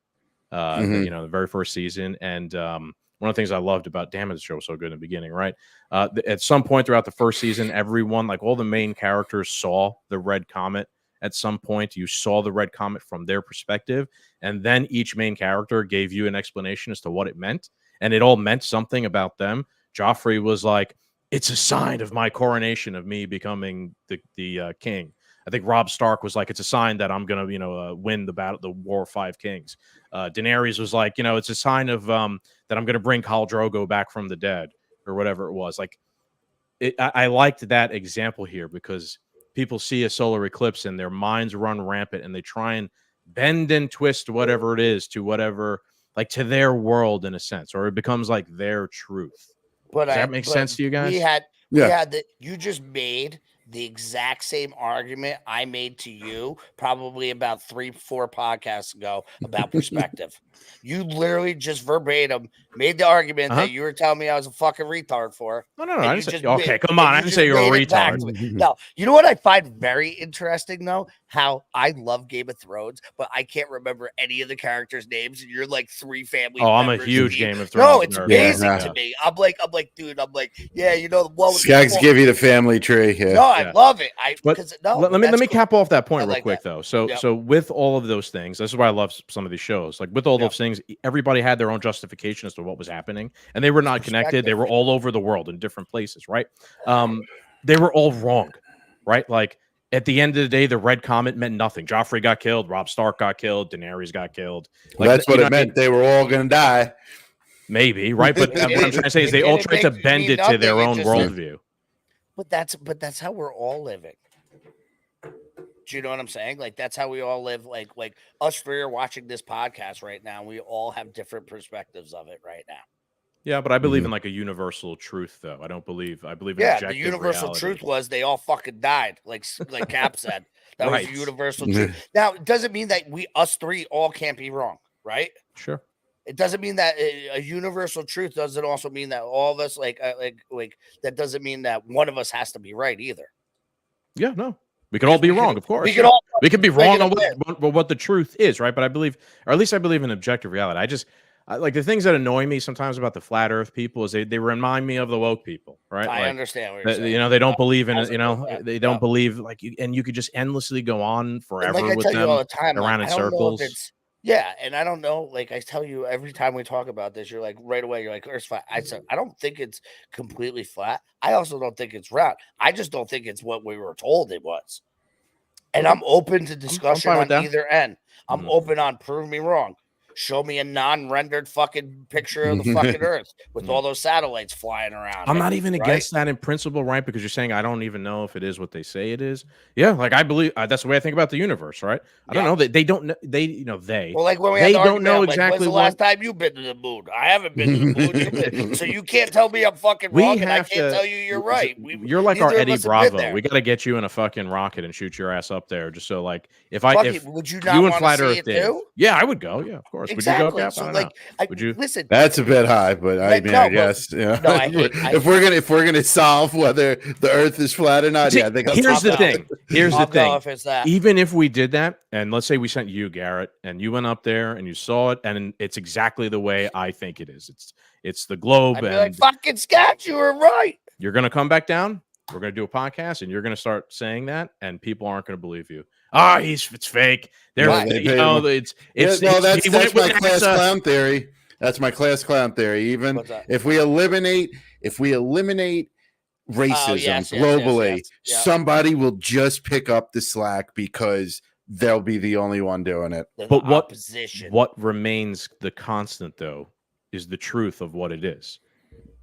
the very first season? And one of the things I loved about, damn it, the show was so good in the beginning, right? At some point throughout the first season, everyone, like all the main characters, saw the red comet, at some point. You saw the red comet from their perspective, and then each main character gave you an explanation as to what it meant, and it all meant something about them. Joffrey was like, it's a sign of my coronation, of me becoming the king. I think Robb Stark was like, it's a sign that I'm going to, win the War of Five Kings. Daenerys was like, it's a sign of that I'm going to bring Khal Drogo back from the dead, or whatever it was. Like, I liked that example here, because people see a solar eclipse and their minds run rampant, and they try and bend and twist whatever it is to whatever, like, to their world in a sense, or it becomes like their truth. Does that make sense to you guys? You just made the exact same argument I made to you probably about 3-4 podcasts ago about perspective. You literally just verbatim made the argument that you were telling me I was a fucking retard for. No. I didn't say, okay, come on. I didn't say you're a retard. No, you know what I find very interesting, though? How I love Game of Thrones, but I can't remember any of the characters' names, and you're like 3 family members. I'm a huge Game of Thrones. No, it's amazing to me. I'm like, dude, yeah, the one with Scagz give you the family tree. Yeah. No, I love it. Let me cap off that point real quick, though. So with all of those things, this is why I love some of these shows. Like, with all those things, everybody had their own justification as to what was happening, and they were not connected. They were all over the world in different places, right? They were all wrong, right? Like, at the end of the day, the red comet meant nothing. Joffrey got killed. Robb Stark got killed. Daenerys got killed. Well, that's what it meant. They were all going to die. Maybe, right? But what I'm trying to say is they all tried to bend it to their own worldview. But that's how we're all living. Do you know what I'm saying? Like, that's how we all live. Like us 3 are watching this podcast right now. We all have different perspectives of it right now. Yeah, but I believe in like a universal truth, though. I believe in objective the universal reality. truth was they all fucking died, like Cap said. That was the universal truth. Now, it doesn't mean that us 3 all can't be wrong, right? Sure. It doesn't mean that a universal truth doesn't also mean that all of us like that doesn't mean that one of us has to be right either. Yeah, no. We could all be wrong, of course. We could be wrong on what the truth is, right? But I believe, or at least I believe in objective reality. Like, the things that annoy me sometimes about the flat Earth people is they remind me of the woke people, right? I understand what you're saying. They don't believe in it. They don't believe, like, and you could just endlessly go on forever with them all the time, around in circles. Yeah, and I don't know. Like, I tell you every time we talk about this, you're like, right away, you're like, Earth's flat. I said, I don't think it's completely flat. I also don't think it's round. I just don't think it's what we were told it was. And I'm open to discussion on either end. I'm open on prove me wrong. Show me a non-rendered fucking picture of the fucking Earth with all those satellites flying around. I'm not even against that in principle, right? Because you're saying I don't even know if it is what they say it is. Yeah, like, I believe that's the way I think about the universe, right? I don't know that they don't know. Well, like, when we had the don't know like, exactly when's the last time you've been to the moon? I haven't been to the moon. So you can't tell me I'm fucking wrong, and I can't tell you you're right. You're like our Eddie Bravo. We got to get you in a fucking rocket and shoot your ass up there, just so, like, if would you not want to see it too? Yeah, I would go. Yeah, of course. Exactly. Would you go, so, like, would you? Listen, that's a bit high, but I guess if we're gonna solve whether the Earth is flat or not, I think here's the thing. Here's the thing. Even if we did that, and let's say we sent you, Garrett, and you went up there and you saw it, and it's exactly the way I think it is. It's the globe. I'd be like, fucking Scott, you were right. You're gonna come back down. We're gonna do a podcast, and you're gonna start saying that, and people aren't gonna believe you. It's fake. That's my class clown theory. That's my class clown theory. Even if we eliminate racism globally, somebody will just pick up the slack because they'll be the only one doing it. But what remains the constant, though, is the truth of what it is.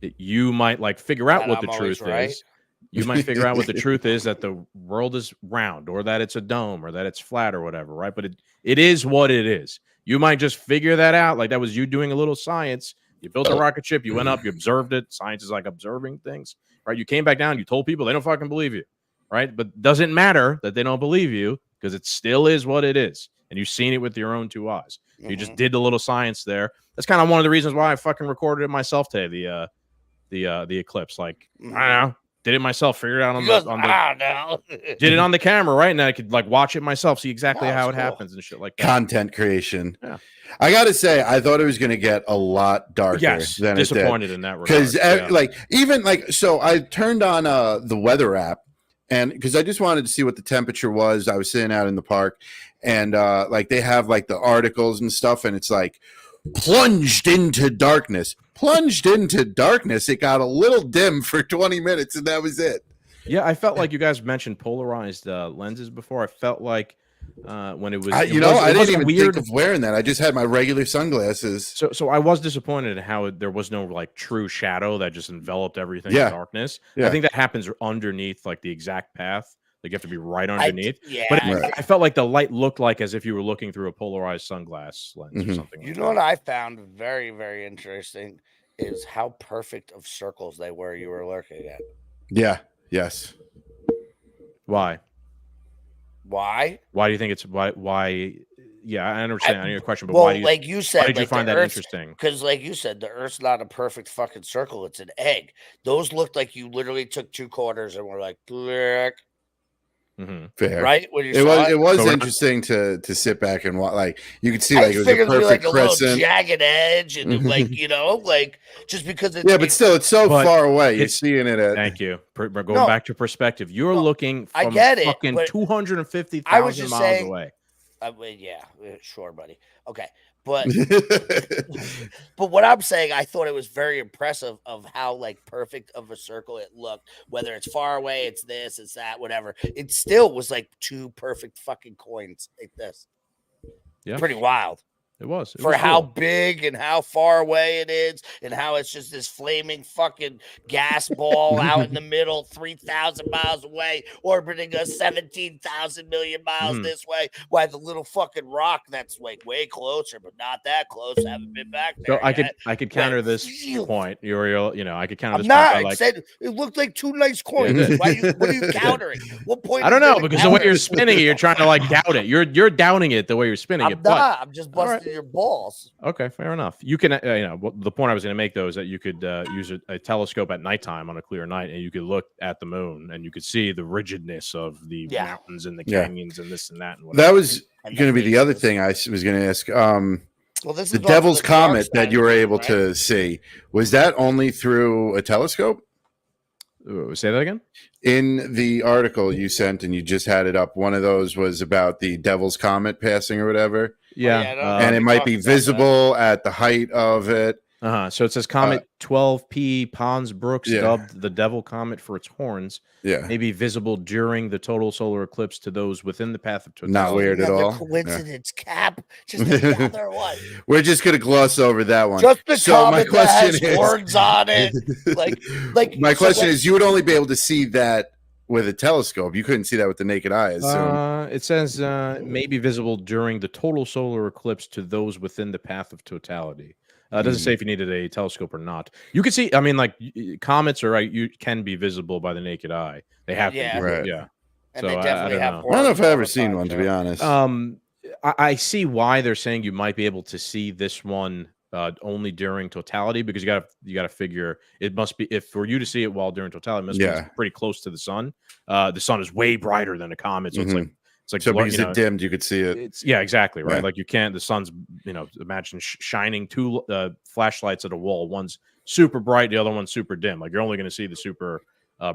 You might figure out what the truth is. You might figure out what the truth is, that the world is round, or that it's a dome, or that it's flat, or whatever, right? But it is what it is. You might just figure that out. Like, that was you doing a little science. You built a rocket ship. You went up. You observed it. Science is like observing things, right? You came back down. You told people. They don't fucking believe you, right? But it doesn't matter that they don't believe you, because it still is what it is. And you've seen it with your own 2 eyes. You just did the little science there. That's kind of one of the reasons why I fucking recorded it myself today, the eclipse. Like, I don't know. Did it myself, figured it out did it on the camera, right? And I could watch it myself, see exactly how it happens and shit like that. Content creation. Yeah. I gotta say, I thought it was gonna get a lot darker than disappointed it did. In that regard. Because so I turned on the weather app, and because I just wanted to see what the temperature was. I was sitting out in the park, and like they have like the articles and stuff, and it's like plunged into darkness. It got a little dim for 20 minutes, and that was it. Yeah, I felt like you guys mentioned polarized lenses before. I felt like when it was, I didn't even think of wearing that. I just had my regular sunglasses. So I was disappointed in how there was no like true shadow that just enveloped everything in darkness. I think that happens underneath like the exact path. Like you have to be right underneath. I felt like the light looked like as if you were looking through a polarized sunglass lens or something. You know what I found very, very interesting is how perfect of circles they were you were looking at. Yeah. Yes. Why? Why? Why do you think it's why? Yeah, I understand. I know your question, but well, why do you, like you said, why did you find that interesting? Because, like you said, the Earth's not a perfect fucking circle; it's an egg. Those looked like you literally took 2 quarters and were like, click. Fair, right? When it was interesting to sit back and watch. Like you could see, like it was a perfect a crescent, little jagged edge, and like like just because it's but still, it's so far away. You're seeing it. Thank you. Going back to perspective, you're looking from fucking 250,000 miles away. Yeah, sure, buddy. Okay, but but what I'm saying, I thought it was very impressive of how like perfect of a circle it looked. Whether it's far away, it's this, it's that, whatever. It still was like 2 perfect fucking coins like this. Yeah, pretty wild. It was for cool. How big and how far away it is, and how it's just this flaming fucking gas ball out in the middle, 3,000 miles away, orbiting us 17,000 million miles this way. Why the little fucking rock that's like way closer, but not that close. Haven't been back there. So I could counter this point. I could counter this. I said it looked like 2 nice coins. What are you countering? What point? I don't know, because the way you're spinning it, you're trying to like doubt it. You're doubting it the way you're spinning it. I'm just busting your balls. Okay, fair enough. You can, the point I was going to make though is that you could use a telescope at nighttime on a clear night, and you could look at the moon, and you could see the rigidness of the mountains and the canyons and this and that. And that was going to be the other thing I was going to ask. This the Devil's Comet that you were able to see, was that only through a telescope? Say that again? In the article you sent, and you just had it up, one of those was about the Devil's Comet passing or whatever. Yeah. And it might be visible at the height of it. So it says Comet 12P Pons Brooks, dubbed the Devil Comet for its horns, may be visible during the total solar eclipse to those within the path of totality. Not weird at all. Coincidence, Cap. Just another one. We're just going to gloss over that one. Just the comet that has horns on it. My question is, you would only be able to see that with a telescope. You couldn't see that with the naked eye. It says may be visible during the total solar eclipse to those within the path of totality. It doesn't say if you needed a telescope or not. You can see, comets are right. You can be visible by the naked eye. They have to be, right. Yeah. And so they definitely have. I don't know if I've ever seen one, to be honest. I see why they're saying you might be able to see this one only during totality, because you got to figure it must be, if for you to see it while during totality, it must be pretty close to the sun. The sun is way brighter than a comet, so it's like so because it dimmed, you could see it. Exactly right. Like you can't. The sun's imagine shining 2 flashlights at a wall. One's super bright, the other one's super dim. Like you're only going to see the super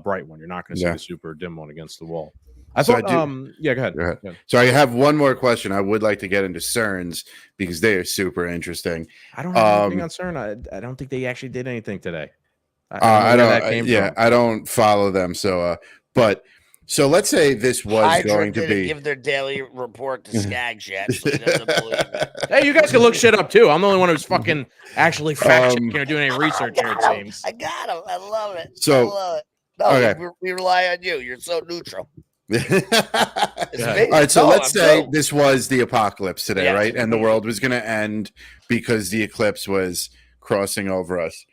bright one. You're not going to see the super dim one against the wall. Go ahead. Go ahead. So I have one more question. I would like to get into CERNs because they are super interesting. I don't have anything on CERN. I don't think they actually did anything today. I don't follow them. So, so let's say this was going to be give their daily report to Scagz yet, so he doesn't believe it. Hey, you guys can look shit up too. I'm the only one who's fucking actually fact checking or doing any research here. It seems. I got him. I love it. So, I love it. No, we rely on you. You're so neutral. All right, so let's say this was the apocalypse today, right? And the world was going to end because the eclipse was crossing over us.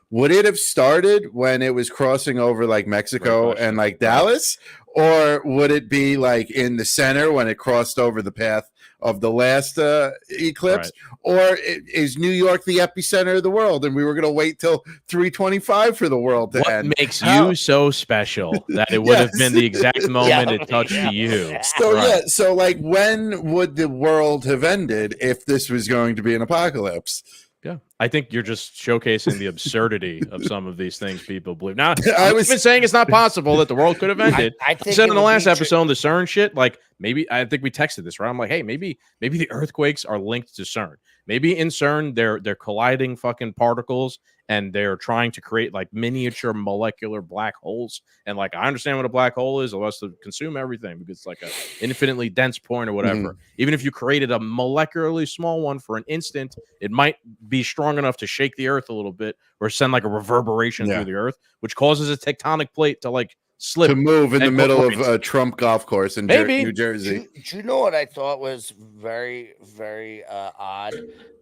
Would it have started when it was crossing over like Mexico and like Dallas? Or would it be like in the center when it crossed over the path of the last eclipse? Or is New York the epicenter of the world and we were going to wait till 325 for the world to end? What makes you so special that it would have been the exact moment it touched you? So, so like when would the world have ended if this was going to be an apocalypse? Yeah, I think you're just showcasing the absurdity of some of these things people believe. Now, I was been saying it's not possible that the world could have ended. I think said in the last episode, the CERN shit, like maybe I think we texted this, right? I'm like, hey, maybe the earthquakes are linked to CERN. Maybe in CERN they're colliding fucking particles and they're trying to create like miniature molecular black holes. And like I understand what a black hole is, it wants to consume everything because it's like an infinitely dense point or whatever. Even if you created a molecularly small one for an instant, it might be strong enough to shake the earth a little bit or send like a reverberation through the earth, which causes a tectonic plate to like slip to move in the middle of a Trump golf course in New Jersey. Do you know what I thought was very, very odd?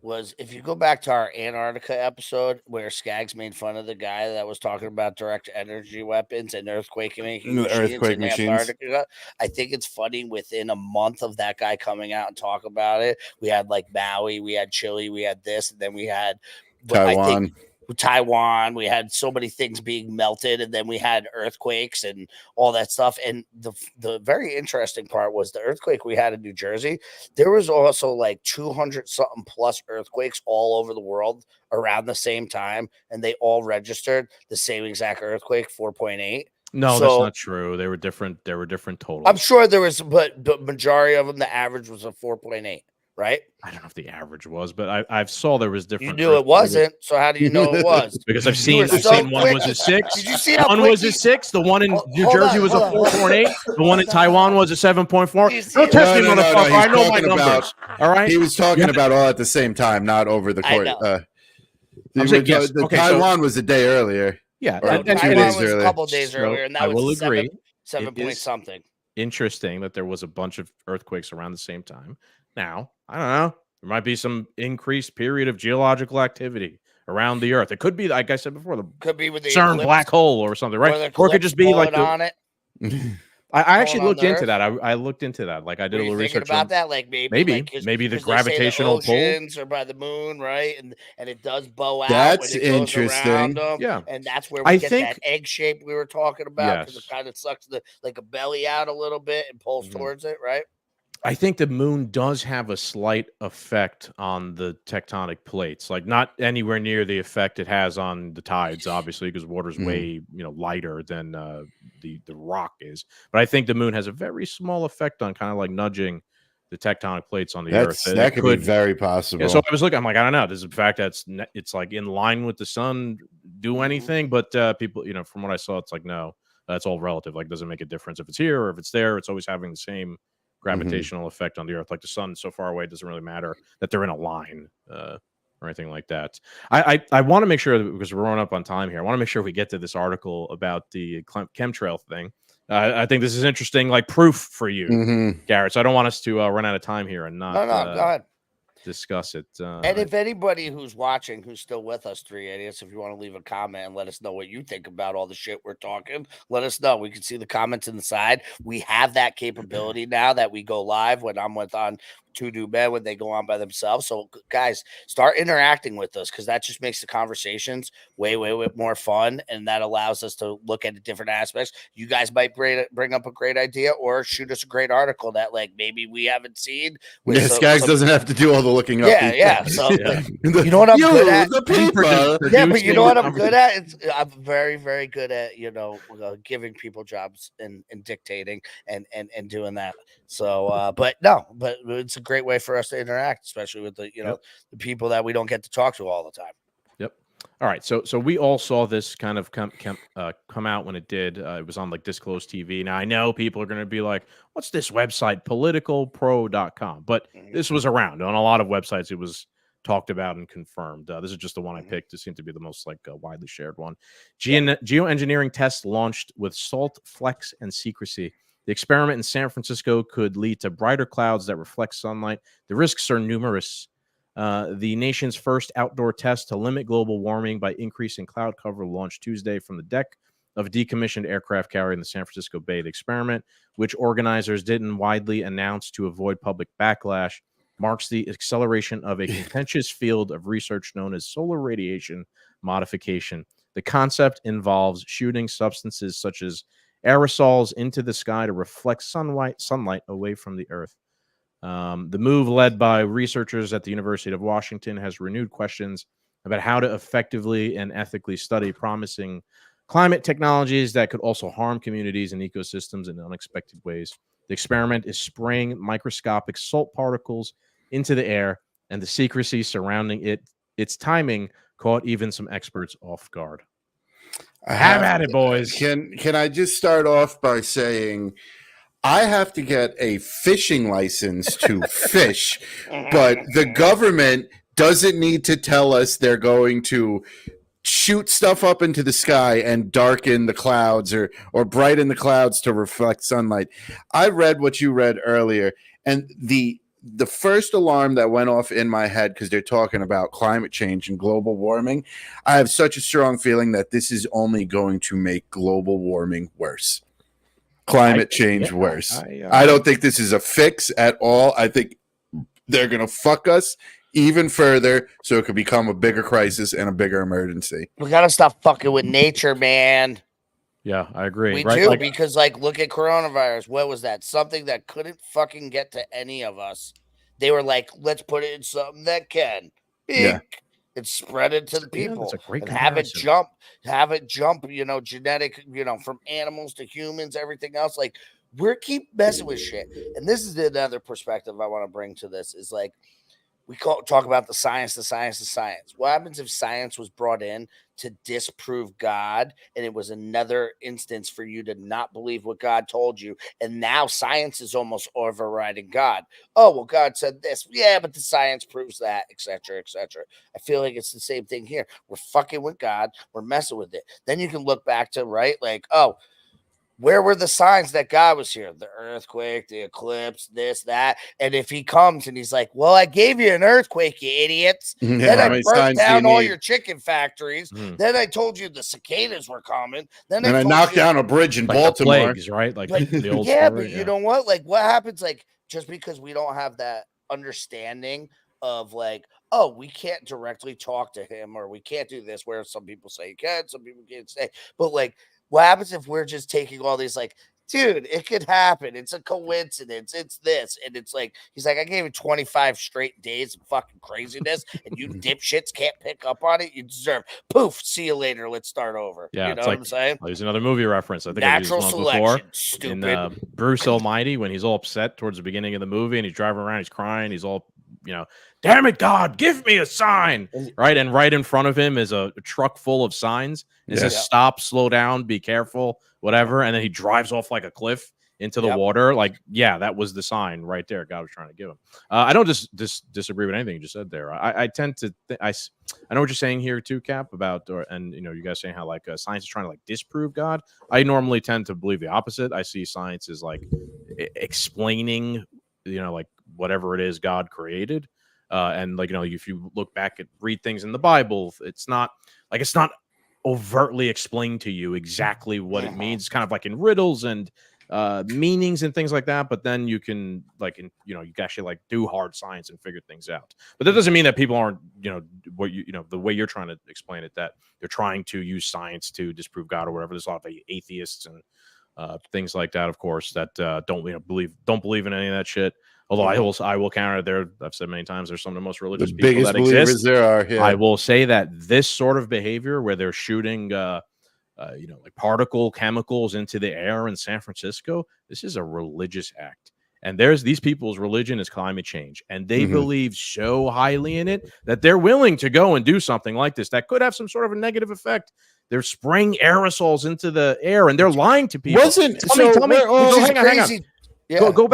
Was if you go back to our Antarctica episode where Scagz made fun of the guy that was talking about direct energy weapons and earthquake making machines. Antarctica. I think it's funny within a month of that guy coming out and talk about it, we had like Maui, we had Chile, we had this, and then we had Taiwan, we had so many things being melted, and then we had earthquakes and all that stuff. And the very interesting part was the earthquake we had in New Jersey. There was also like 200 something plus earthquakes all over the world around the same time, and they all registered the same exact earthquake, 4.8. No, that's not true. They were different. There were different totals. I'm sure there was, but the majority of them, the average was a 4.8. Right? I don't know if the average was, but I saw there was different. You knew it wasn't, so how do you know it was? Because I've seen one was a 6. Did you see one was a 6? The one in New Jersey was a 4.8. The one in Taiwan was a 7.4. Don't test me, motherfucker. I know my numbers. All right. He was talking about all at the same time, not over the course. Taiwan was a day earlier. Yeah, Taiwan was a couple days earlier, and that was 7 point something. Interesting that there was a bunch of earthquakes around the same time. Now, I don't know. There might be some increased period of geological activity around the Earth. It could be, like I said before, could be with the CERN black hole or something, right? Or it could just be like on it. I actually looked into that. I looked into that. Like I did a little research about that. Like maybe the gravitational pull or by the moon, right? And it does bow out. That's interesting. Yeah, and that's where we get that egg shape we were talking about because it kind of sucks like a belly out a little bit and pulls towards it, right? I think the moon does have a slight effect on the tectonic plates, like not anywhere near the effect it has on the tides, obviously, because water's way lighter than the rock is. But I think the moon has a very small effect on kind of like nudging the tectonic plates on the Earth. That could be very possible. Yeah, so I was looking, I'm like, I don't know. Does the fact that it's like in line with the sun do anything? But people, from what I saw, it's like no, that's all relative. Like, doesn't make a difference if it's here or if it's there. It's always having the same gravitational effect on the Earth. Like the sun so far away, it doesn't really matter that they're in a line or anything like that. I want to make sure that, because we're running up on time here, I want to make sure we get to this article about the chemtrail thing. I think this is interesting, like proof for you, Garrett. So I don't want us to run out of time here and not go ahead. Discuss it. And if anybody who's watching, who's still with us, 3 idiots, if you want to leave a comment and let us know what you think about all the shit we're talking, let us know. We can see the comments in the side. We have that capability now that we go live when I'm on Two New Men when they go on by themselves. So guys, start interacting with us because that just makes the conversations way more fun, and that allows us to look at the different aspects. You guys might bring up a great idea or shoot us a great article that like maybe we haven't seen. Scagz doesn't have to do all the looking up. Yeah. So you know what I'm good at? But you know what I'm good at? I'm very, very good at giving people jobs and dictating and doing that. So but it's a great way for us to interact, especially with the the people that we don't get to talk to all the time. Yep. All right. So we all saw this kind of come out when it did. It was on like Disclosed TV. Now I know people are going to be like, "What's this website, politicalpro.com?" But this was around on a lot of websites. It was talked about and confirmed. This is just the one I picked. It seemed to be the most widely shared one. Geoengineering tests launched with salt, flex, and secrecy. The experiment in San Francisco could lead to brighter clouds that reflect sunlight. The risks are numerous. The nation's first outdoor test to limit global warming by increasing cloud cover launched Tuesday from the deck of a decommissioned aircraft carrier in the San Francisco Bay. The experiment, which organizers didn't widely announce to avoid public backlash, marks the acceleration of a contentious field of research known as solar radiation modification. The concept involves shooting substances such as aerosols into the sky to reflect sunlight away from the Earth. The move, led by researchers at the University of Washington, has renewed questions about how to effectively and ethically study promising climate technologies that could also harm communities and ecosystems in unexpected ways. The experiment is spraying microscopic salt particles into the air, and the secrecy surrounding its timing caught even some experts off guard. Have at it, boys. Can I just start off by saying I have to get a fishing license to fish, but the government doesn't need to tell us they're going to shoot stuff up into the sky and darken the clouds or brighten the clouds to reflect sunlight. I read what you read earlier, and the first alarm that went off in my head, because they're talking about climate change and global warming, I have such a strong feeling that this is only going to make global warming worse. Climate change worse. I don't think this is a fix at all. I think they're going to fuck us even further so it could become a bigger crisis and a bigger emergency. We got to stop fucking with nature, man. Yeah, I agree. We do, because look at coronavirus. What was that? Something that couldn't fucking get to any of us. They were like, let's put it in something that can. And spread it to the people. That's a great and have it jump, genetic, from animals to humans, everything else. Like, we're keep messing with shit. And this is another perspective I want to bring to this is like, we talk about the science. What happens if science was brought in to disprove God, and it was another instance for you to not believe what God told you, and now science is almost overriding God? Oh, well, God said this. Yeah, but the science proves that, etc., etc. I feel like it's the same thing here. We're fucking with God. We're messing with it. Then you can look back to, right, like, oh, where were the signs that God was here? The earthquake, the eclipse, this, that. And if he comes and he's like, well, I gave you an earthquake, you idiots. Then I burnt down all your chicken factories. Then I told you the cicadas were coming. Then I knocked down a bridge in Baltimore. Plagues, right? Like the old yeah, story, but you know what? Like, what happens, like, just because we don't have that understanding of like, oh, we can't directly talk to him, or we can't do this, where some people say you can, some people can't say. But like, what happens if we're just taking all these, like, dude, it could happen. It's a coincidence. It's this. And it's like, he's like, I gave you 25 straight days of fucking craziness, and you dipshits can't pick up on it. You deserve poof. See you later. Let's start over. Yeah, you know what I'm saying? There's another movie reference. I think Natural I used one selection. before. Stupid. In Bruce Almighty, when he's all upset towards the beginning of the movie, and he's driving around, he's crying, he's all, damn it, God, give me a sign, right? And right in front of him is a truck full of signs. It says stop, slow down, be careful, whatever. And then he drives off like a cliff into the water. Like, yeah, that was the sign right there God was trying to give him. I don't disagree with anything you just said there. I tend to I know what you're saying here too, Cap, about you guys saying how like science is trying to like disprove God. I normally tend to believe the opposite. I see science as like explaining, like whatever it is God created. And like, if you look back at read things in the Bible, it's not overtly explained to you exactly what it means. It's kind of like in riddles and meanings and things like that. But then you can you can actually like do hard science and figure things out. But that doesn't mean that people aren't, the way you're trying to explain it, that they're trying to use science to disprove God or whatever. There's a lot of atheists and things like that, of course, that don't believe in any of that shit. Although I will counter there. I've said many times, there's some of the most religious people that exist. There are. Yeah. I will say that this sort of behavior, where they're shooting, like particle chemicals into the air in San Francisco, this is a religious act. And these people's religion is climate change, and they believe so highly in it that they're willing to go and do something like this that could have some sort of a negative effect. They're spraying aerosols into the air, and they're lying to people. Tell me. Hang on. Yeah. Go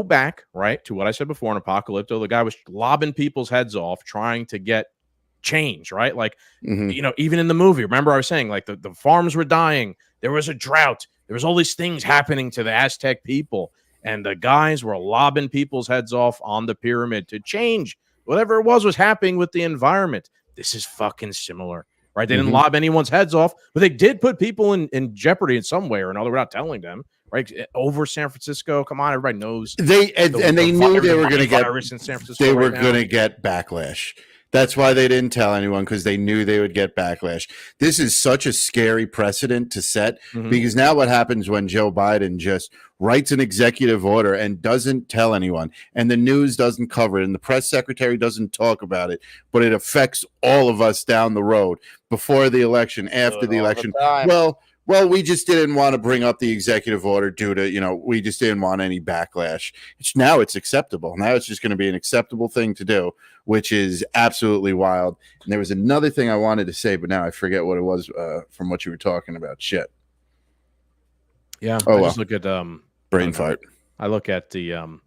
back right to what I said before in Apocalypto. The guy was lobbing people's heads off trying to get change, right? Like, even in the movie, remember I was saying like the farms were dying. There was a drought. There was all these things happening to the Aztec people. And the guys were lobbing people's heads off on the pyramid to change whatever it was happening with the environment. This is fucking similar, right? They didn't lob anyone's heads off, but they did put people in jeopardy in some way or another without telling them. Right over San Francisco, come on, everybody knows they knew they were going to get virus in San Francisco. They were going to get backlash. That's why they didn't tell anyone, because they knew they would get backlash. This is such a scary precedent to set, because now what happens when Joe Biden just writes an executive order and doesn't tell anyone, and the news doesn't cover it, and the press secretary doesn't talk about it, but it affects all of us down the road, before the election, after the election. Well, we just didn't want to bring up the executive order due to, we just didn't want any backlash. Now it's acceptable. Now it's just going to be an acceptable thing to do, which is absolutely wild. And there was another thing I wanted to say, but now I forget what it was from what you were talking about. Shit. Yeah. I just look at brain fart. I look at the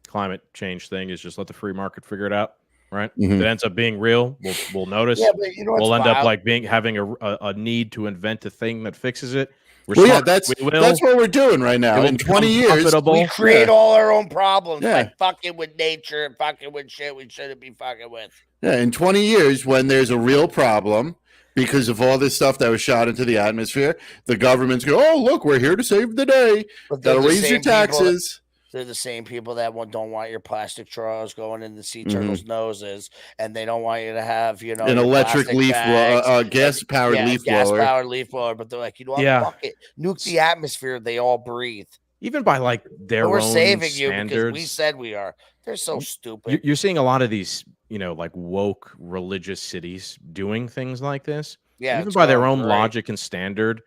climate change thing is just let the free market figure it out. Right. If it ends up being real, we'll notice. Yeah, but we'll end up like having a need to invent a thing that fixes it. That's what we're doing right now. In 20 years, we create all our own problems by fucking with nature and fucking with shit we shouldn't be fucking with. Yeah, in 20 years, when there's a real problem because of all this stuff that was shot into the atmosphere, the government's go, "Oh, look, we're here to save the day. Gotta raise your taxes." They're the same people that don't want your plastic straws going in the sea turtles' noses, and they don't want you to have, an electric leaf, gas-powered leaf blower. Gas-powered leaf blower, but they're like, fuck it, nuke the atmosphere they all breathe. Even by like their we're own saving standards. You because we said we are. They're so stupid. You're seeing a lot of these, like woke religious cities doing things like this. Yeah, even by their own logic and standard.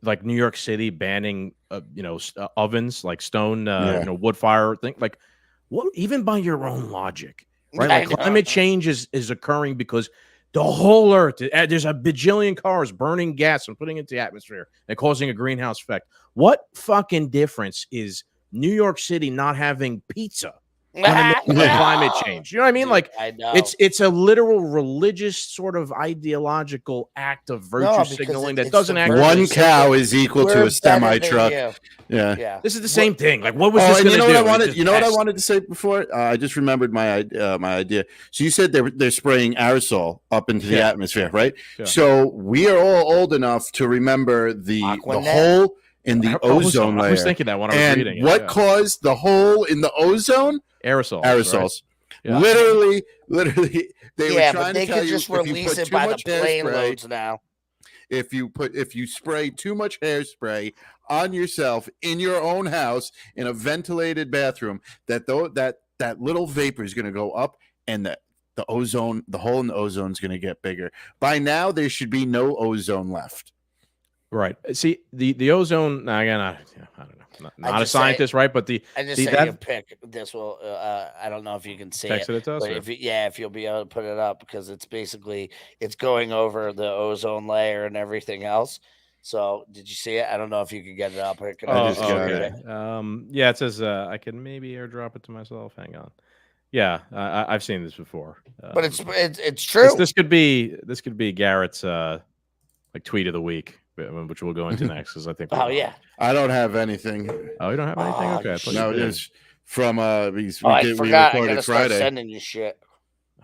Like New York City banning, ovens, like stone, wood fire thing. Like, what? Even by your own logic, right? Like climate change is occurring because the whole Earth, there's a bajillion cars burning gas and putting it into the atmosphere and causing a greenhouse effect. What fucking difference is New York City not having pizza climate change? You know what I mean? Like, I know. It's a literal religious sort of ideological act of virtue signaling that doesn't actually. One cow is equal to a semi truck. Yeah. This is the same thing. Like, what was this going to do? What I wanted to say before? I just remembered my idea. So you said they're spraying aerosol up into the atmosphere, right? Yeah. So we are all old enough to remember the hole in the ozone layer. I was thinking that when I was reading it. What caused the hole in the ozone? Aerosols. Right? Yeah. Literally, they were trying but they to tell could just release it by the plane loads now. If you spray too much hairspray on yourself in your own house in a ventilated bathroom, that little vapor is going to go up, and the ozone, the hole in the ozone is going to get bigger. By now, there should be no ozone left. Right. See, the ozone. Again, I don't know. Not a scientist, right? But I just say you pick this. Will I don't know if you can see it. It to us, but if you'll be able to put it up, because it's basically going over the ozone layer and everything else. So did you see it? I don't know if you can get it up. Or okay. It says I can maybe airdrop it to myself. Hang on. Yeah, I've seen this before. But it's true. This could be Garrett's like tweet of the week, which we'll go into next, because I think. I don't have anything. Oh, you don't have anything? Okay. No, it is from I forgot. I gotta start sending you shit.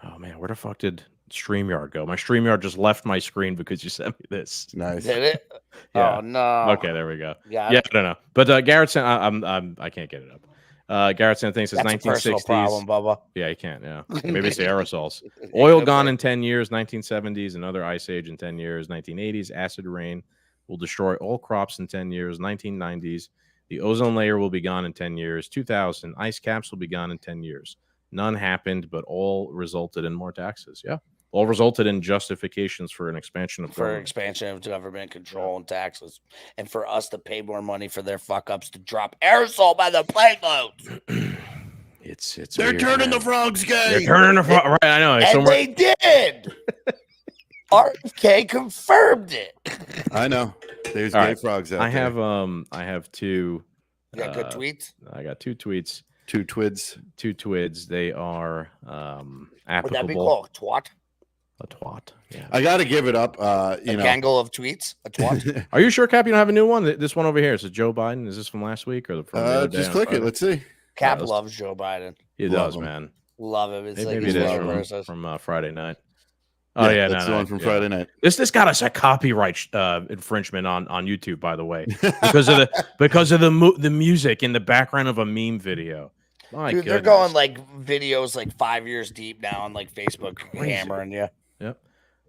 Oh man, where the fuck did StreamYard go? My StreamYard just left my screen because you sent me this. Nice. Did it? Yeah. Oh no. Okay, there we go. Yeah, I don't know. But Garrett sent. I can't get it up. Garrett sent things since 1960s. Problem, Bubba. Yeah, you can't. Yeah, maybe it's the aerosols. Oil gone in 10 years. 1970s, another ice age in 10 years. 1980s, acid rain will destroy all crops in 10 years. 1990s, the ozone layer will be gone in 10 years. 2000, ice caps will be gone in 10 years. None happened, but all resulted in more taxes. Yeah, all resulted in justifications for an expansion of government control and taxes, and for us to pay more money for their fuck ups to drop aerosol by the plane loads. It's they're weird, turning man. the frogs gay. They're turning the frogs. Right, I know. And they did. RFK confirmed it. I know. There's gay frogs out there. I have two. You got good tweets? I got two tweets. Two twids. They are applicable. Would that be called twat? A twat. Yeah. I got to give it up. Gangle of tweets. A twat. Are you sure, Cap? You don't have a new one? This one over here. Is it Joe Biden? Is this from last week or from the other day? Just click it. Let's see. Cap loves Joe Biden. He does, man. Love him. It's maybe like it is from Friday night. Oh yeah, that's the one from Friday night. This got us a copyright infringement on YouTube, by the way, because of the music in the background of a meme video. Dude, they're going like videos like 5 years deep now on like Facebook, Crazy. hammering you. Yep.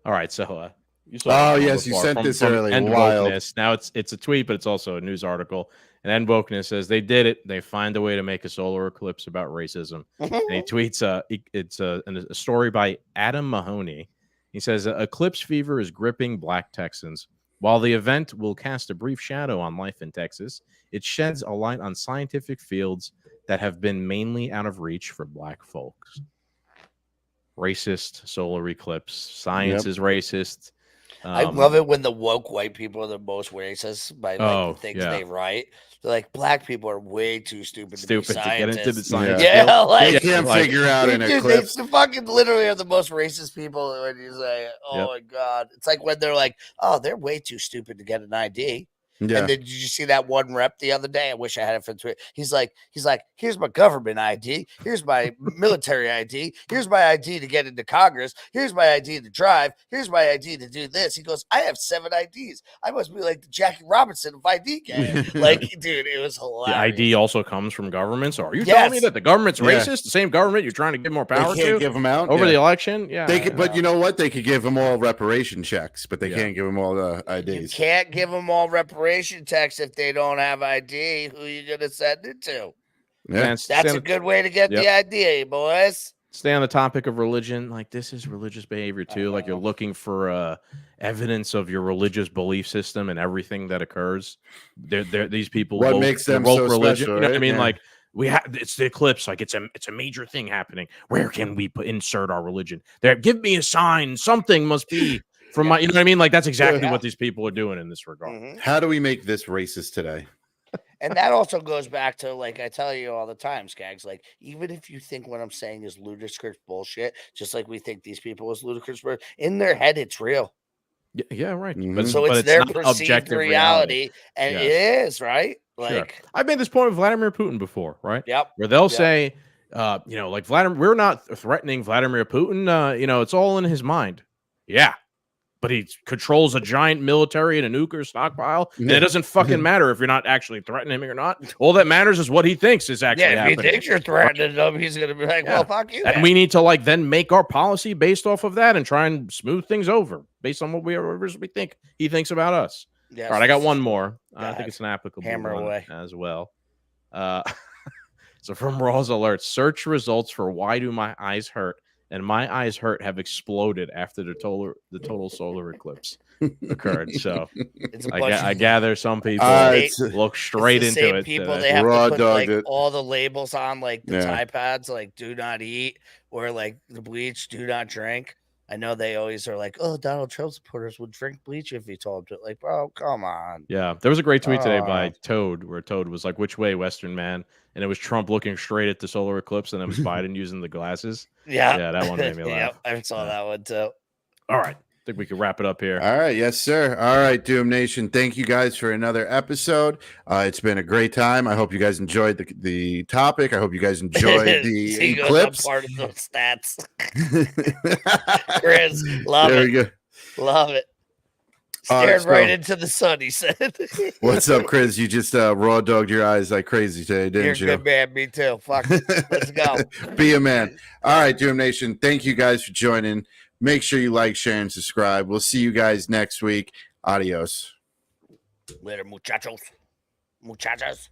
All right, so you saw. Oh yes, you sent this early. Wild. Wokeness. Now it's a tweet, but it's also a news article. And End Wokeness says they did it. They find a way to make a solar eclipse about racism. And he tweets it's a story by Adam Mahoney. He says eclipse fever is gripping Black Texans. While the event will cast a brief shadow on life in Texas, it sheds a light on scientific fields that have been mainly out of reach for Black folks. Racist solar eclipse. Science is racist. I love it when the woke white people are the most racist by like the things they write. They're like, Black people are way too stupid to be scientists. Get into the science. Yeah, like they can't figure out an eclipse. They fucking literally are the most racist people. When you say, "Oh my god," it's like when they're like, "Oh, they're way too stupid to get an ID." Yeah. And then did you see that one rep the other day? I wish I had it for Twitter. He's like, here's my government ID. Here's my military ID. Here's my ID to get into Congress. Here's my ID to drive. Here's my ID to do this. He goes, I have 7 IDs. I must be like the Jackie Robinson of ID gang. Like, dude, it was hilarious. The ID also comes from government. So are you telling me that the government's racist? The same government you're trying to give more power to? They can't give them out over the election? Yeah. They could, but you know what? They could give them all reparation checks, but they can't give them all the IDs. You can't give them all reparation text if they don't have ID. Who are you gonna send it to? Yeah, that's a good way to get the ID, boys. Stay on the topic of religion. Like, this is religious behavior too. Like, you're looking for evidence of your religious belief system and everything that occurs. These people. What makes them so religion? Special, you know what I mean? Like, it's the eclipse. Like, it's a major thing happening. Where can we insert our religion? There, give me a sign. Something must be. From my, you know what I mean? Like, that's exactly what these people are doing in this regard. How do we make this racist today? And that also goes back to, like I tell you all the time, Scagz, like, even if you think what I'm saying is ludicrous bullshit, just like we think these people is ludicrous, but in their head, it's real. Yeah, right. But, so it's their perceived reality. And it is, right? Like, I've made this point with Vladimir Putin before, right? Yep. Where they'll say, like, Vladimir, we're not threatening Vladimir Putin. It's all in his mind. Yeah. But he controls a giant military and a nuclear stockpile. And it doesn't fucking matter if you're not actually threatening him or not. All that matters is what he thinks is actually happening. If he thinks you're threatening him, he's going to be like, well, fuck you. And we need to, like, then make our policy based off of that and try and smooth things over based on what we think he thinks about us. Yes. All right, I got one more. I think it's an applicable one as well. So from Raw's Alert, search results for why do my eyes hurt? And my eyes hurt have exploded after the total solar eclipse occurred. So I gather some people look straight into it. People they have to put like all the labels on, like the Tide pads, like do not eat, or like the bleach, do not drink. I know they always are like, oh, Donald Trump supporters would drink bleach if he told them to. Like, bro, come on. Yeah, there was a great tweet today by Toad, where Toad was like, which way, Western man? And it was Trump looking straight at the solar eclipse, and it was Biden using the glasses. Yeah, that one made me laugh. I saw that one too. All right. I think we can wrap it up here. All right. Yes, sir. All right, Doom Nation. Thank you guys for another episode. It's been a great time. I hope you guys enjoyed the topic. I hope you guys enjoyed the eclipse. Part of those stats. Chris, love it. Love it. Stared right into the sun, he said. What's up, Chris? You just raw dogged your eyes like crazy today, didn't you? You're a good man. Me too. Fuck it. Let's go. Be a man. All right, Doom Nation. Thank you guys for joining. Make sure you like, share, and subscribe. We'll see you guys next week. Adios. Later, muchachos. Muchachas.